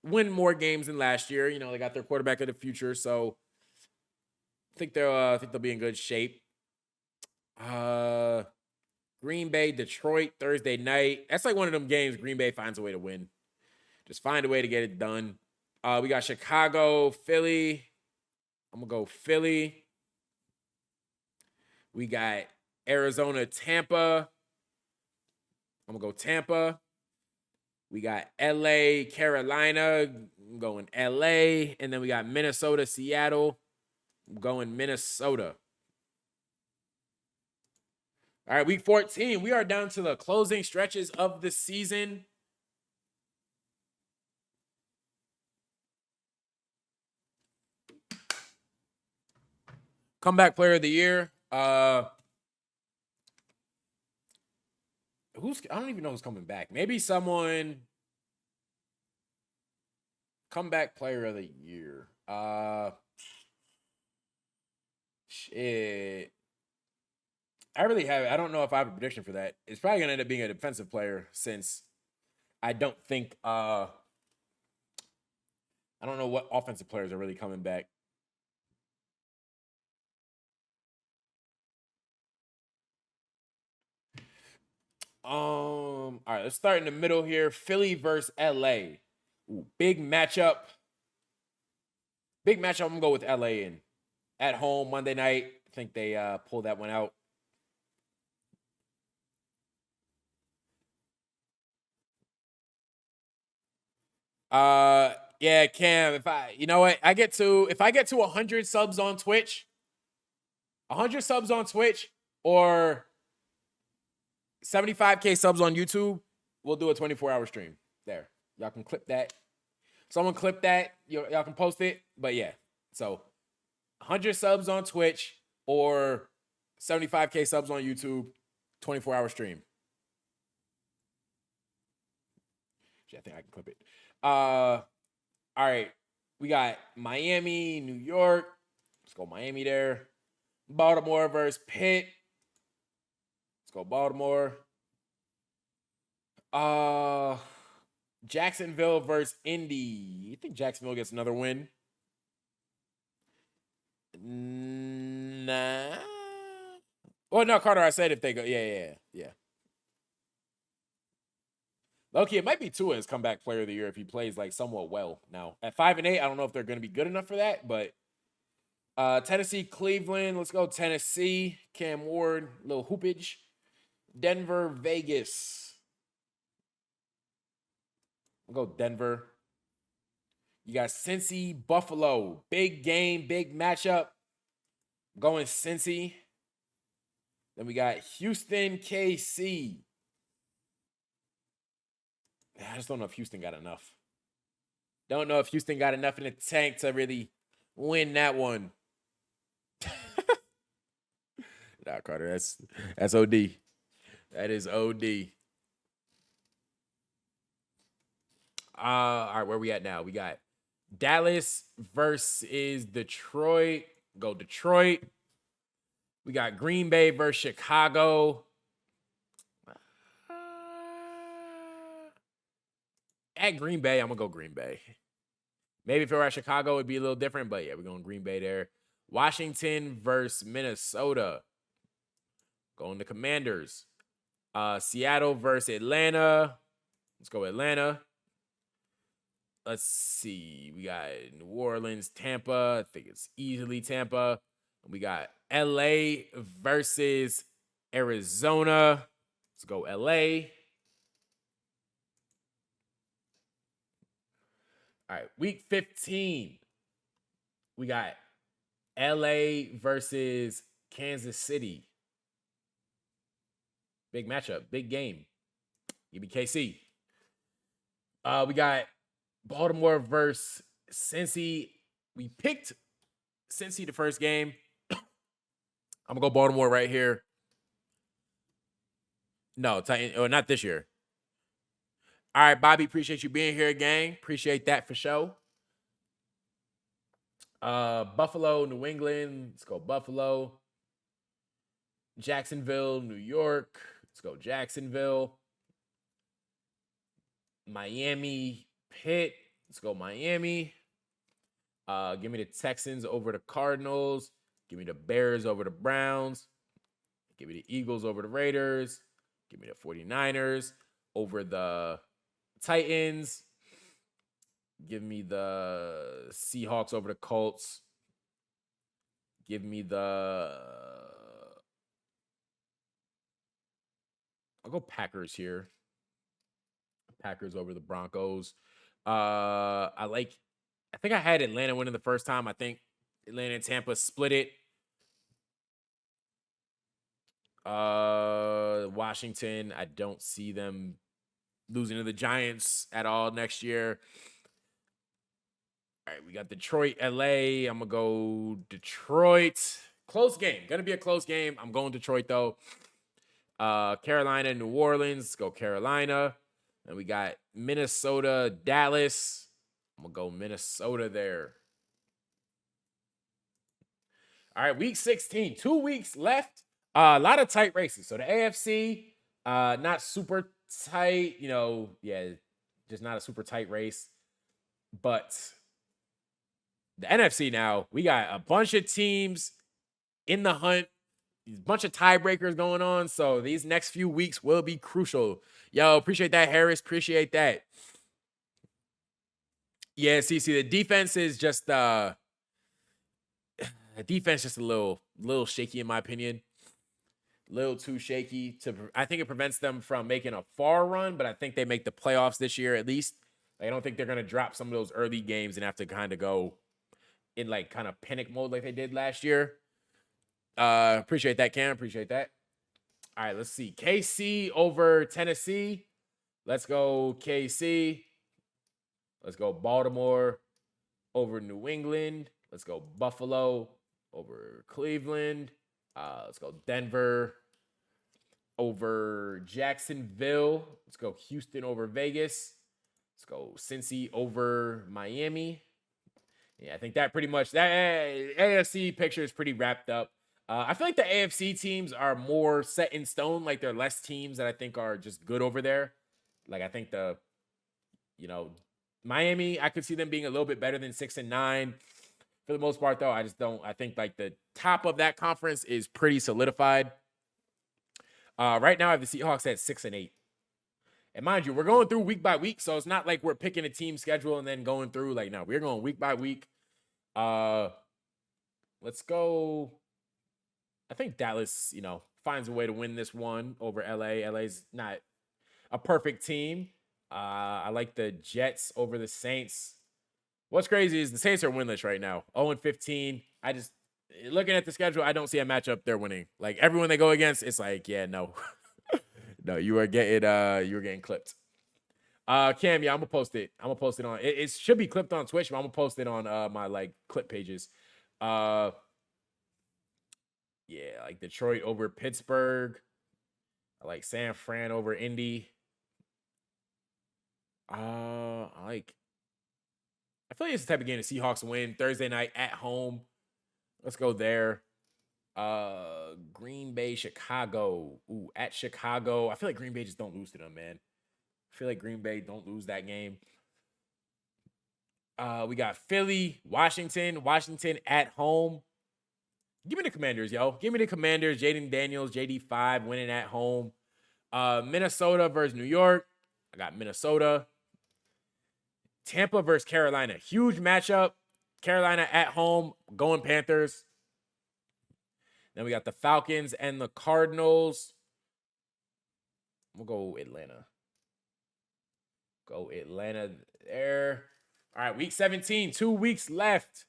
win more games than last year. They got their quarterback of the future, so I think they'll be in good shape. Green Bay, Detroit, Thursday night. That's like one of them games Green Bay finds a way to win. Just find a way to get it done. We got Chicago, Philly. I'm gonna go Philly. We got Arizona, Tampa. I'm gonna go Tampa. We got LA, Carolina. I'm going LA. And then we got Minnesota, Seattle. I'm going Minnesota. All right, week 14. We are down to the closing stretches of the season. Comeback player of the year. I don't even know who's coming back. Maybe someone. Comeback player of the year. Shit. I really have. I don't know if I have a prediction for that. It's probably gonna end up being a defensive player since I don't think. I don't know what offensive players are really coming back. All right, let's start in the middle here. Philly versus LA. Ooh, big matchup. Big matchup. I'm gonna go with LA in at home Monday night. I think they pulled that one out. Yeah, Cam. If I get to 100 subs on Twitch, 100 subs on Twitch, or 75K subs on YouTube, we'll do a 24-hour stream. There, y'all can clip that. Someone clip that. Y'all can post it. But yeah, so 100 subs on Twitch or 75K subs on YouTube, 24-hour stream. I think I can clip it. All right. We got Miami, New York. Let's go Miami there. Baltimore versus Pitt. Let's go Baltimore. Jacksonville versus Indy. You think Jacksonville gets another win? Nah. Oh no, Carter. I said if they go. Yeah. Okay, it might be Tua's comeback player of the year if he plays like somewhat well. Now at 5-8, I don't know if they're going to be good enough for that, but Tennessee, Cleveland. Let's go Tennessee. Cam Ward, little hoopage. Denver, Vegas. We'll go Denver. You got Cincy, Buffalo. Big game, big matchup. Going Cincy. Then we got Houston, KC. I just don't know if Houston got enough. Don't know if Houston got enough in the tank to really win that one. Nah, Carter, that's OD. That is OD. All right, where we at now? We got Dallas versus Detroit. Go Detroit. We got Green Bay versus Chicago. At Green Bay, I'm gonna go Green Bay. Maybe if it were at Chicago, it'd be a little different, but yeah, we're going Green Bay there. Washington versus Minnesota. Going the Commanders. Seattle versus Atlanta. Let's go Atlanta. Let's see. We got New Orleans, Tampa. I think it's easily Tampa. We got LA versus Arizona. Let's go LA. All right, week 15. We got LA versus Kansas City. Big matchup, big game. Give me KC. We got Baltimore versus Cincy. We picked Cincy the first game. I'm gonna go Baltimore right here. No, not this year. All right, Bobby, appreciate you being here, gang. Appreciate that for sure. Buffalo, New England. Let's go Buffalo. Jacksonville, New York. Let's go Jacksonville. Miami, Pitt. Let's go Miami. Give me the Texans over the Cardinals. Give me the Bears over the Browns. Give me the Eagles over the Raiders. Give me the 49ers over the Titans. Give me the Seahawks over the Colts. Give me I'll go Packers here. Packers over the Broncos. I think I had Atlanta winning the first time. I think Atlanta and Tampa split it. Washington, I don't see them losing to the Giants at all next year. All right, we got Detroit, LA. I'm going to go Detroit. Close game. Going to be a close game. I'm going Detroit, though. Carolina, New Orleans. Let's go Carolina. And we got Minnesota, Dallas. I'm going to go Minnesota there. All right, week 16. 2 weeks left A lot of tight races. So the AFC, not super tight, yeah, just not a super tight race. But the NFC now, we got a bunch of teams in the hunt, a bunch of tiebreakers going on. So these next few weeks will be crucial. Yo, appreciate that, Harris. Appreciate that. Yeah, see, the defense is just the defense just a little shaky in my opinion. A little too shaky I think it prevents them from making a far run, but I think they make the playoffs this year at least. I don't think they're gonna drop some of those early games and have to kind of go in like kind of panic mode like they did last year. Appreciate that, Cam. Appreciate that. All right, let's see. KC over Tennessee. Let's go KC. Let's go Baltimore over New England. Let's go Buffalo over Cleveland. Let's go Denver over Jacksonville. Let's go Houston over Vegas. Let's go Cincy over Miami. Yeah, I think that pretty much that AFC picture is pretty wrapped up. I feel like the AFC teams are more set in stone. Like there are less teams that I think are just good over there. Like I think Miami, I could see them being a little bit better than 6-9. For the most part, though, I just don't. I think like the top of that conference is pretty solidified. Right now, I have the Seahawks at 6-8. And mind you, we're going through week by week, so it's not like we're picking a team schedule and then going through. Like, no, we're going week by week. Let's go. I think Dallas, finds a way to win this one over LA. LA's not a perfect team. I like the Jets over the Saints. What's crazy is the Saints are winless right now, 0-15. I just looking at the schedule, I don't see a matchup they're winning. Like everyone they go against, it's like, yeah, no, no, you were getting clipped. Cam, yeah, I'm gonna post it. I'm gonna post it on. It should be clipped on Twitch, but I'm gonna post it on my like clip pages. Yeah, like Detroit over Pittsburgh. I like San Fran over Indy. I feel like it's the type of game the Seahawks win Thursday night at home. Let's go there. Green Bay, Chicago. Ooh, at Chicago. I feel like Green Bay just don't lose to them, man. I feel like Green Bay don't lose that game. We got Philly, Washington. Washington at home. Give me the Commanders, yo. Give me the Commanders. Jaden Daniels, JD5 winning at home. Minnesota versus New York. I got Minnesota. Tampa versus Carolina. Huge matchup. Carolina at home. Going Panthers. Then we got the Falcons and the Cardinals. We'll go Atlanta. Go Atlanta there. All right, week 17. 2 weeks left.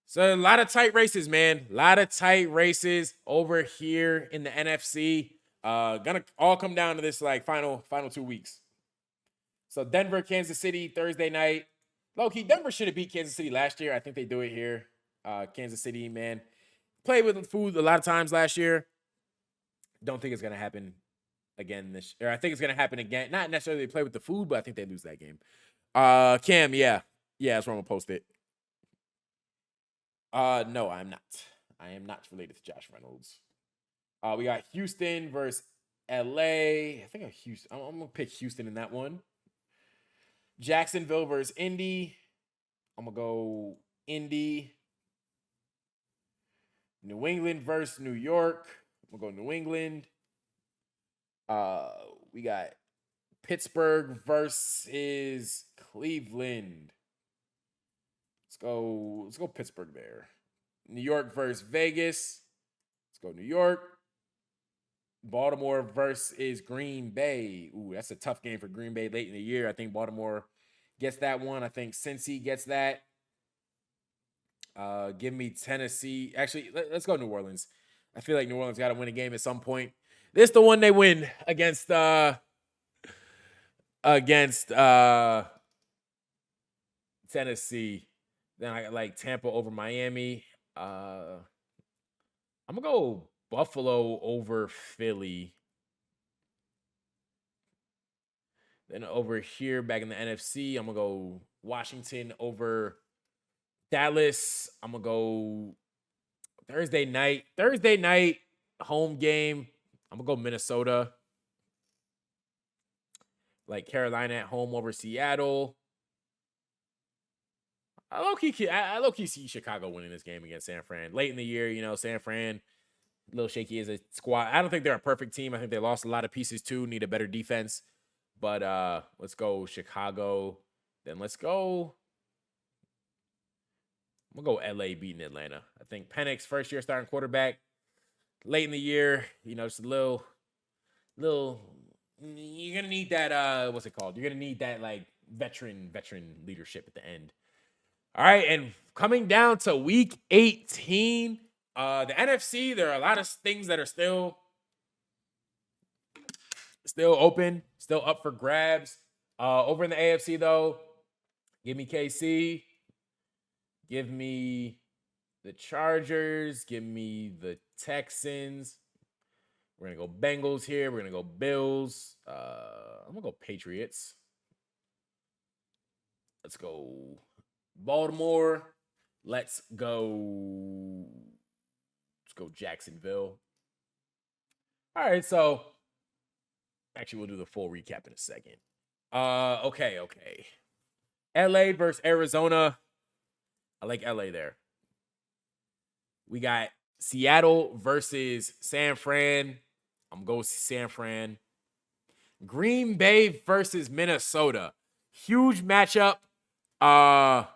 So a lot of tight races, man. A lot of tight races over here in the NFC. Gonna all come down to this like final 2 weeks. So Denver, Kansas City, Thursday night. Low-key, Denver should have beat Kansas City last year. I think they do it here. Kansas City, man. Played with food a lot of times last year. Don't think it's going to happen again this year. I think it's going to happen again. Not necessarily play with the food, but I think they lose that game. Cam, yeah. Yeah, that's where I'm going to post it. No, I'm not. I am not related to Josh Reynolds. We got Houston versus LA. I think I'm going to pick Houston in that one. Jacksonville versus Indy. I'm going to go Indy. New England versus New York. I'm going to go New England. We got Pittsburgh versus Cleveland. Let's go Pittsburgh there. New York versus Vegas. Let's go New York. Baltimore versus Green Bay. Ooh, that's a tough game for Green Bay late in the year. I think Baltimore gets that one. I think Cincy gets that. Give me Tennessee. Actually, let's go New Orleans. I feel like New Orleans got to win a game at some point. This is the one they win against Tennessee. Then I like Tampa over Miami. I'm gonna go Buffalo over Philly. Then over here, back in the NFC, I'm gonna go Washington over Dallas. I'm gonna go Thursday night. Thursday night. home game, I'm gonna go Minnesota. Like Carolina at home over Seattle. I low key see Chicago winning this game against San Fran. Late in the year, San Fran, a little shaky as a squad. I don't think they're a perfect team. I think they lost a lot of pieces too, need a better defense. But let's go Chicago. Then let's go. I'm gonna go LA beating Atlanta. I think Penix, first year starting quarterback, late in the year, just a little you're gonna need that what's it called? You're gonna need that like veteran leadership at the end. All right, and coming down to week 18, the NFC, there are a lot of things that are still open, still up for grabs. Over in the AFC though, give me KC, give me the Chargers, give me the Texans. We're gonna go Bengals here. We're gonna go Bills. I'm gonna go Patriots. Let's go Baltimore. Let's go Jacksonville. All right, so actually we'll do the full recap in a second. Okay. LA versus Arizona. I like LA there. We got Seattle versus San Fran. I'm going to San Fran. Green Bay versus Minnesota. Huge matchup. I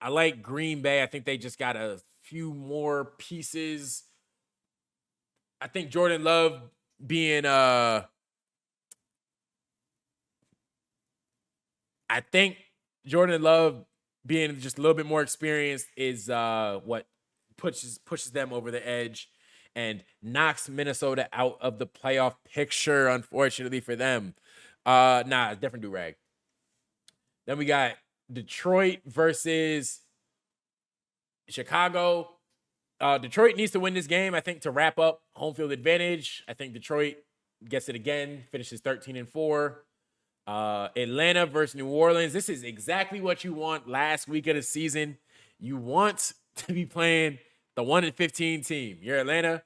like Green Bay. I think they just got a few more pieces. I think Jordan Love being just a little bit more experienced is what pushes them over the edge and knocks Minnesota out of the playoff picture, unfortunately for them. Different do-rag. Then we got Detroit versus Chicago. Detroit needs to win this game, I think, to wrap up home field advantage. I think Detroit gets it again, finishes 13-4. Atlanta versus New Orleans. This is exactly what you want last week of the season. You want to be playing the 1-15 team. You're Atlanta.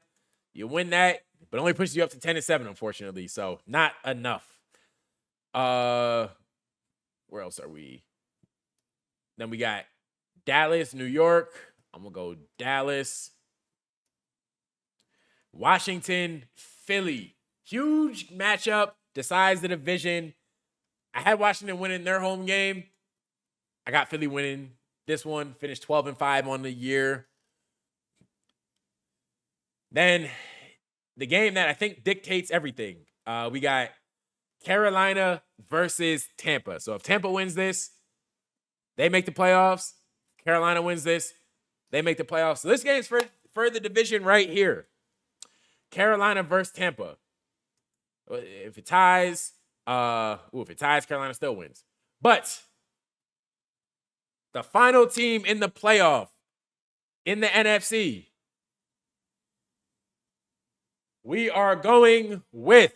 You win that, but only pushes you up to 10-7, unfortunately. So not enough. Where else are we? Then we got Dallas, New York. I'm gonna go Dallas. Washington, Philly. Huge matchup. Decides the division. I had Washington winning their home game. I got Philly winning this one. Finished 12-5 on the year. Then the game that I think dictates everything. We got Carolina versus Tampa. So if Tampa wins this, they make the playoffs. Carolina wins this, they make the playoffs. So this game's for the division right here. Carolina versus Tampa. If it ties, Carolina still wins. But the final team in the playoff in the NFC, we are going with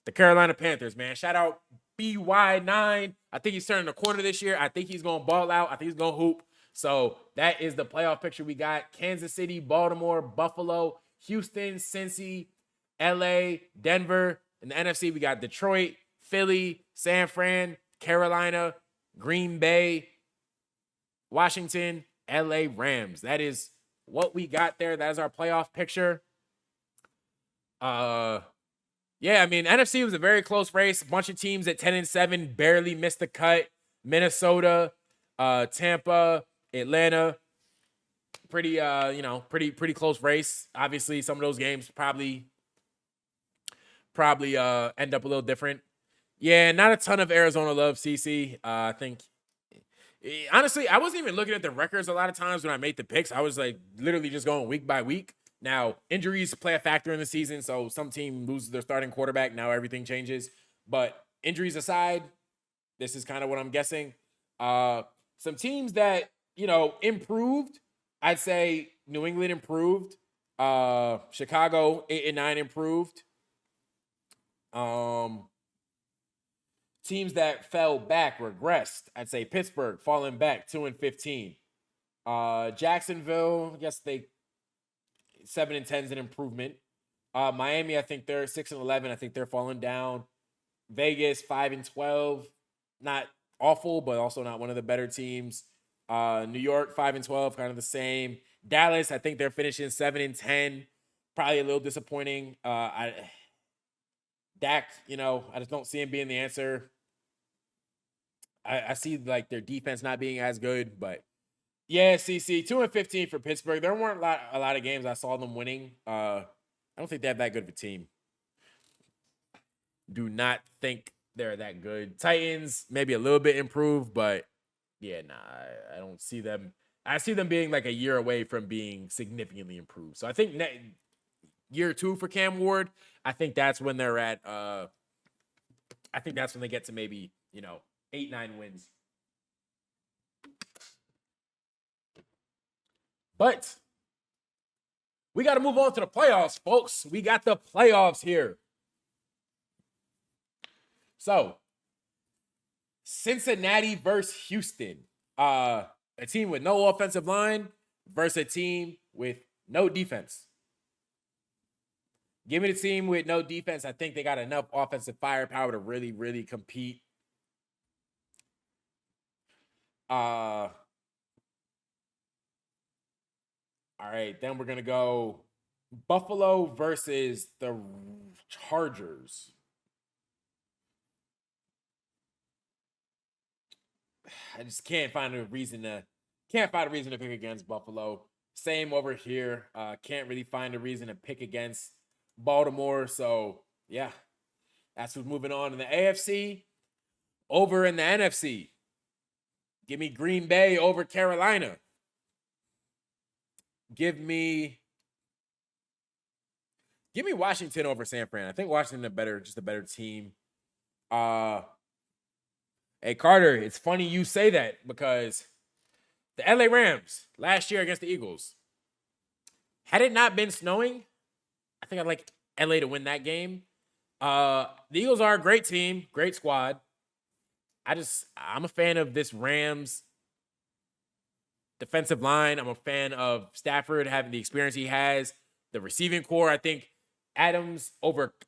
the Carolina Panthers, man. Shout out BY9. I think he's turning the corner this year. I think he's going to ball out. I think he's going to hoop. So that is the playoff picture we got. Kansas City, Baltimore, Buffalo, Houston, Cincy, LA, Denver. In the NFC, we got Detroit, Philly, San Fran, Carolina, Green Bay, Washington, LA Rams. That is what we got there. That is our playoff picture. Yeah, I mean, NFC was a very close race. A bunch of teams at 10-7 barely missed the cut. Minnesota, Tampa, Atlanta. Pretty close race. Obviously, some of those games probably end up a little different. Yeah, not a ton of Arizona love, CC. I think, honestly, I wasn't even looking at the records a lot of times when I made the picks. I was like literally just going week by week. Now, injuries play a factor in the season, so some team loses their starting quarterback. Now everything changes. But injuries aside, this is kind of what I'm guessing. Some teams that, improved, I'd say New England improved. Chicago, 8-9 improved. Teams that fell back, regressed. I'd say Pittsburgh falling back 2-15. Jacksonville, I guess they 7-10 is an improvement. Miami, I think they're 6-11. I think they're falling down. Vegas 5-12, not awful, but also not one of the better teams. New York 5-12, kind of the same. Dallas, I think they're finishing 7-10, probably a little disappointing. Dak, I just don't see him being the answer. I see like their defense not being as good, but yeah, CC 2-15 for Pittsburgh. There weren't a lot of games I saw them winning. I don't think they have that good of a team. Do not think they're that good. Titans maybe a little bit improved, but yeah, nah, I don't see them. I see them being like a year away from being significantly improved. So I think year 2 for Cam Ward, I think that's when they're at. I think that's when they get to maybe 8-9 wins. But we got to move on to the playoffs, folks. We got the playoffs here. So, Cincinnati versus Houston. A team with no offensive line versus a team with no defense. Give me the team with no defense. I think they got enough offensive firepower to really, really compete. All right, then we're going to go Buffalo versus the Chargers. I just can't find a reason to pick against Buffalo. Same over here. Can't really find a reason to pick against Baltimore. So yeah, that's what's moving on in the AFC. Over in the NFC, give me Green Bay over Carolina. Give me Washington over San Fran. I think Washington just a better team. Hey, Carter, it's funny you say that because the LA Rams last year against the Eagles, had it not been snowing, I think I'd like LA to win that game. The Eagles are a great team, great squad. I'm a fan of this Rams defensive line. I'm a fan of Stafford having the experience he has. The receiving core, I think Adams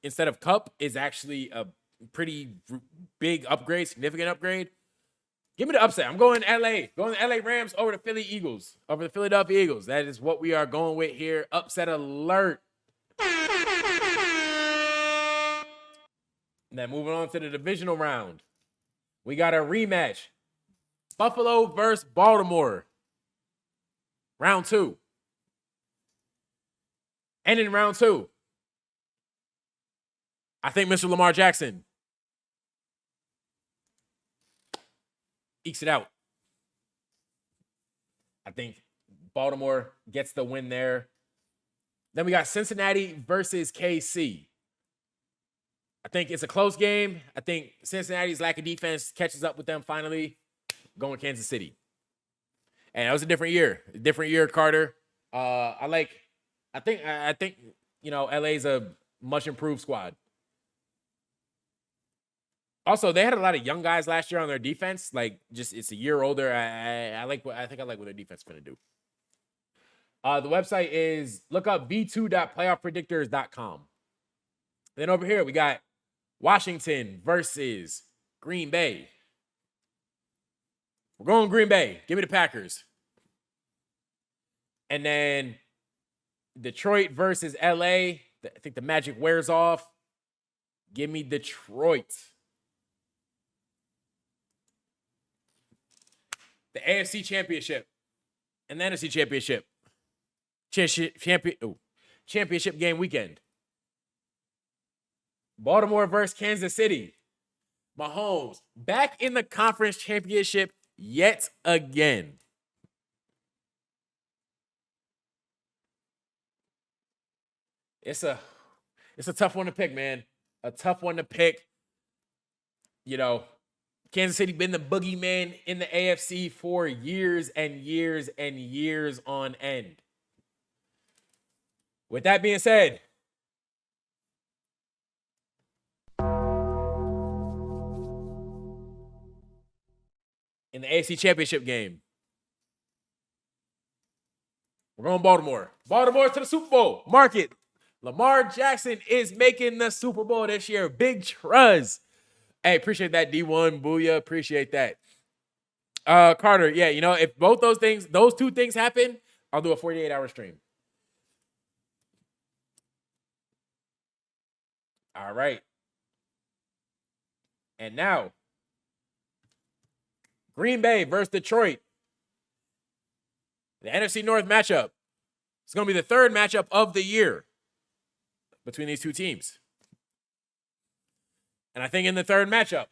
instead of Kupp is actually a pretty big upgrade, significant upgrade. Give me the upset. I'm going LA. Going the LA Rams over the Philadelphia Eagles. That is what we are going with here. Upset alert. And then moving on to the divisional round. We got a rematch. Buffalo versus Baltimore. Round 2. And in round 2, I think Mr. Lamar Jackson ekes it out. I think Baltimore gets the win there. Then we got Cincinnati versus KC. I think it's a close game. I think Cincinnati's lack of defense catches up with them finally. Going Kansas City. And that was a different year. Carter. I think LA's a much improved squad. Also, they had a lot of young guys last year on their defense. Like, just it's a year older. I like what their defense is going to do. The website is look up v2.playoffpredictors.com. Then over here we got Washington versus Green Bay. We're going Green Bay. Give me the Packers. And then Detroit versus LA. I think the magic wears off. Give me Detroit. The AFC Championship and the NFC Championship. Championship game weekend. Baltimore versus Kansas City. Mahomes back in the conference championship yet again. It's a tough one to pick, man. A tough one to pick. Kansas City been the boogeyman in the AFC for years and years and years on end. With that being said, in the AFC Championship game, We're going Baltimore. Baltimore to the Super Bowl. Mark it. Lamar Jackson is making the Super Bowl this year. Big trust. Hey, appreciate that, D1. Booyah. Appreciate that. Carter, yeah, you know, if both those two things happen, I'll do a 48-hour stream. All right. And now, Green Bay versus Detroit. The NFC North matchup. It's going to be the third matchup of the year between these two teams. And I think in the third matchup,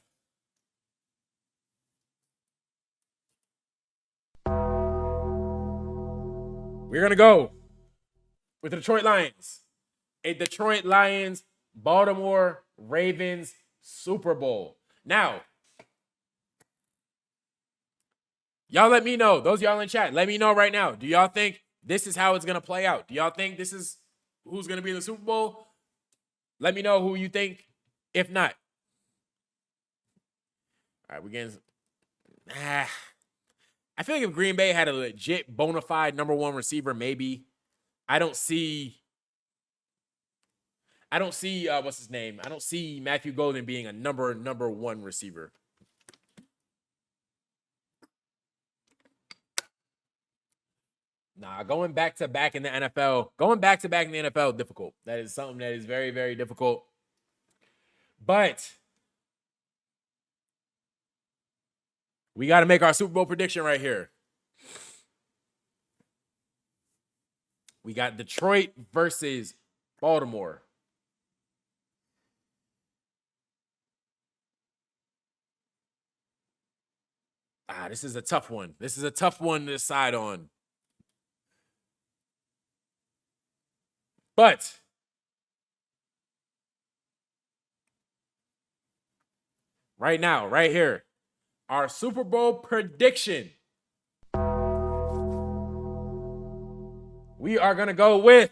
we're going to go with the Detroit Lions. A Detroit Lions, Baltimore Ravens Super Bowl. Now, y'all let me know. Those y'all in chat, let me know right now. Do y'all think this is how it's going to play out? Do y'all think this is who's going to be in the Super Bowl? Let me know who you think. If not. All right, we're getting... I feel like if Green Bay had a legit bona fide number one receiver, maybe. I don't see what's his name? I don't see Matthew Golden being a number one receiver. Nah, going back to back in the NFL, difficult. That is something that is very, very difficult. But we got to make our Super Bowl prediction right here. We got Detroit versus Baltimore. This is a tough one. This is a tough one to decide on. But right now, right here, our Super Bowl prediction. We are going to go with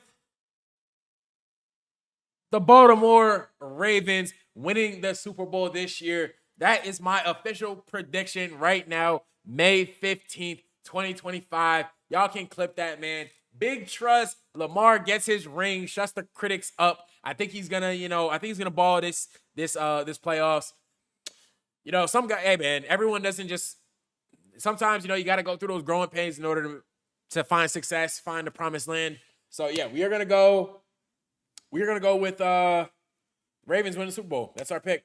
the Baltimore Ravens winning the Super Bowl this year. That is my official prediction right now, May 15th, 2025. Y'all can clip that, man. Big trust. Lamar gets his ring, shuts the critics up. I think he's gonna, ball this playoffs. You know, some guy, hey man, everyone doesn't just. Sometimes, you got to go through those growing pains in order to find success, find the promised land. So yeah, we are gonna go with Ravens winning the Super Bowl. That's our pick.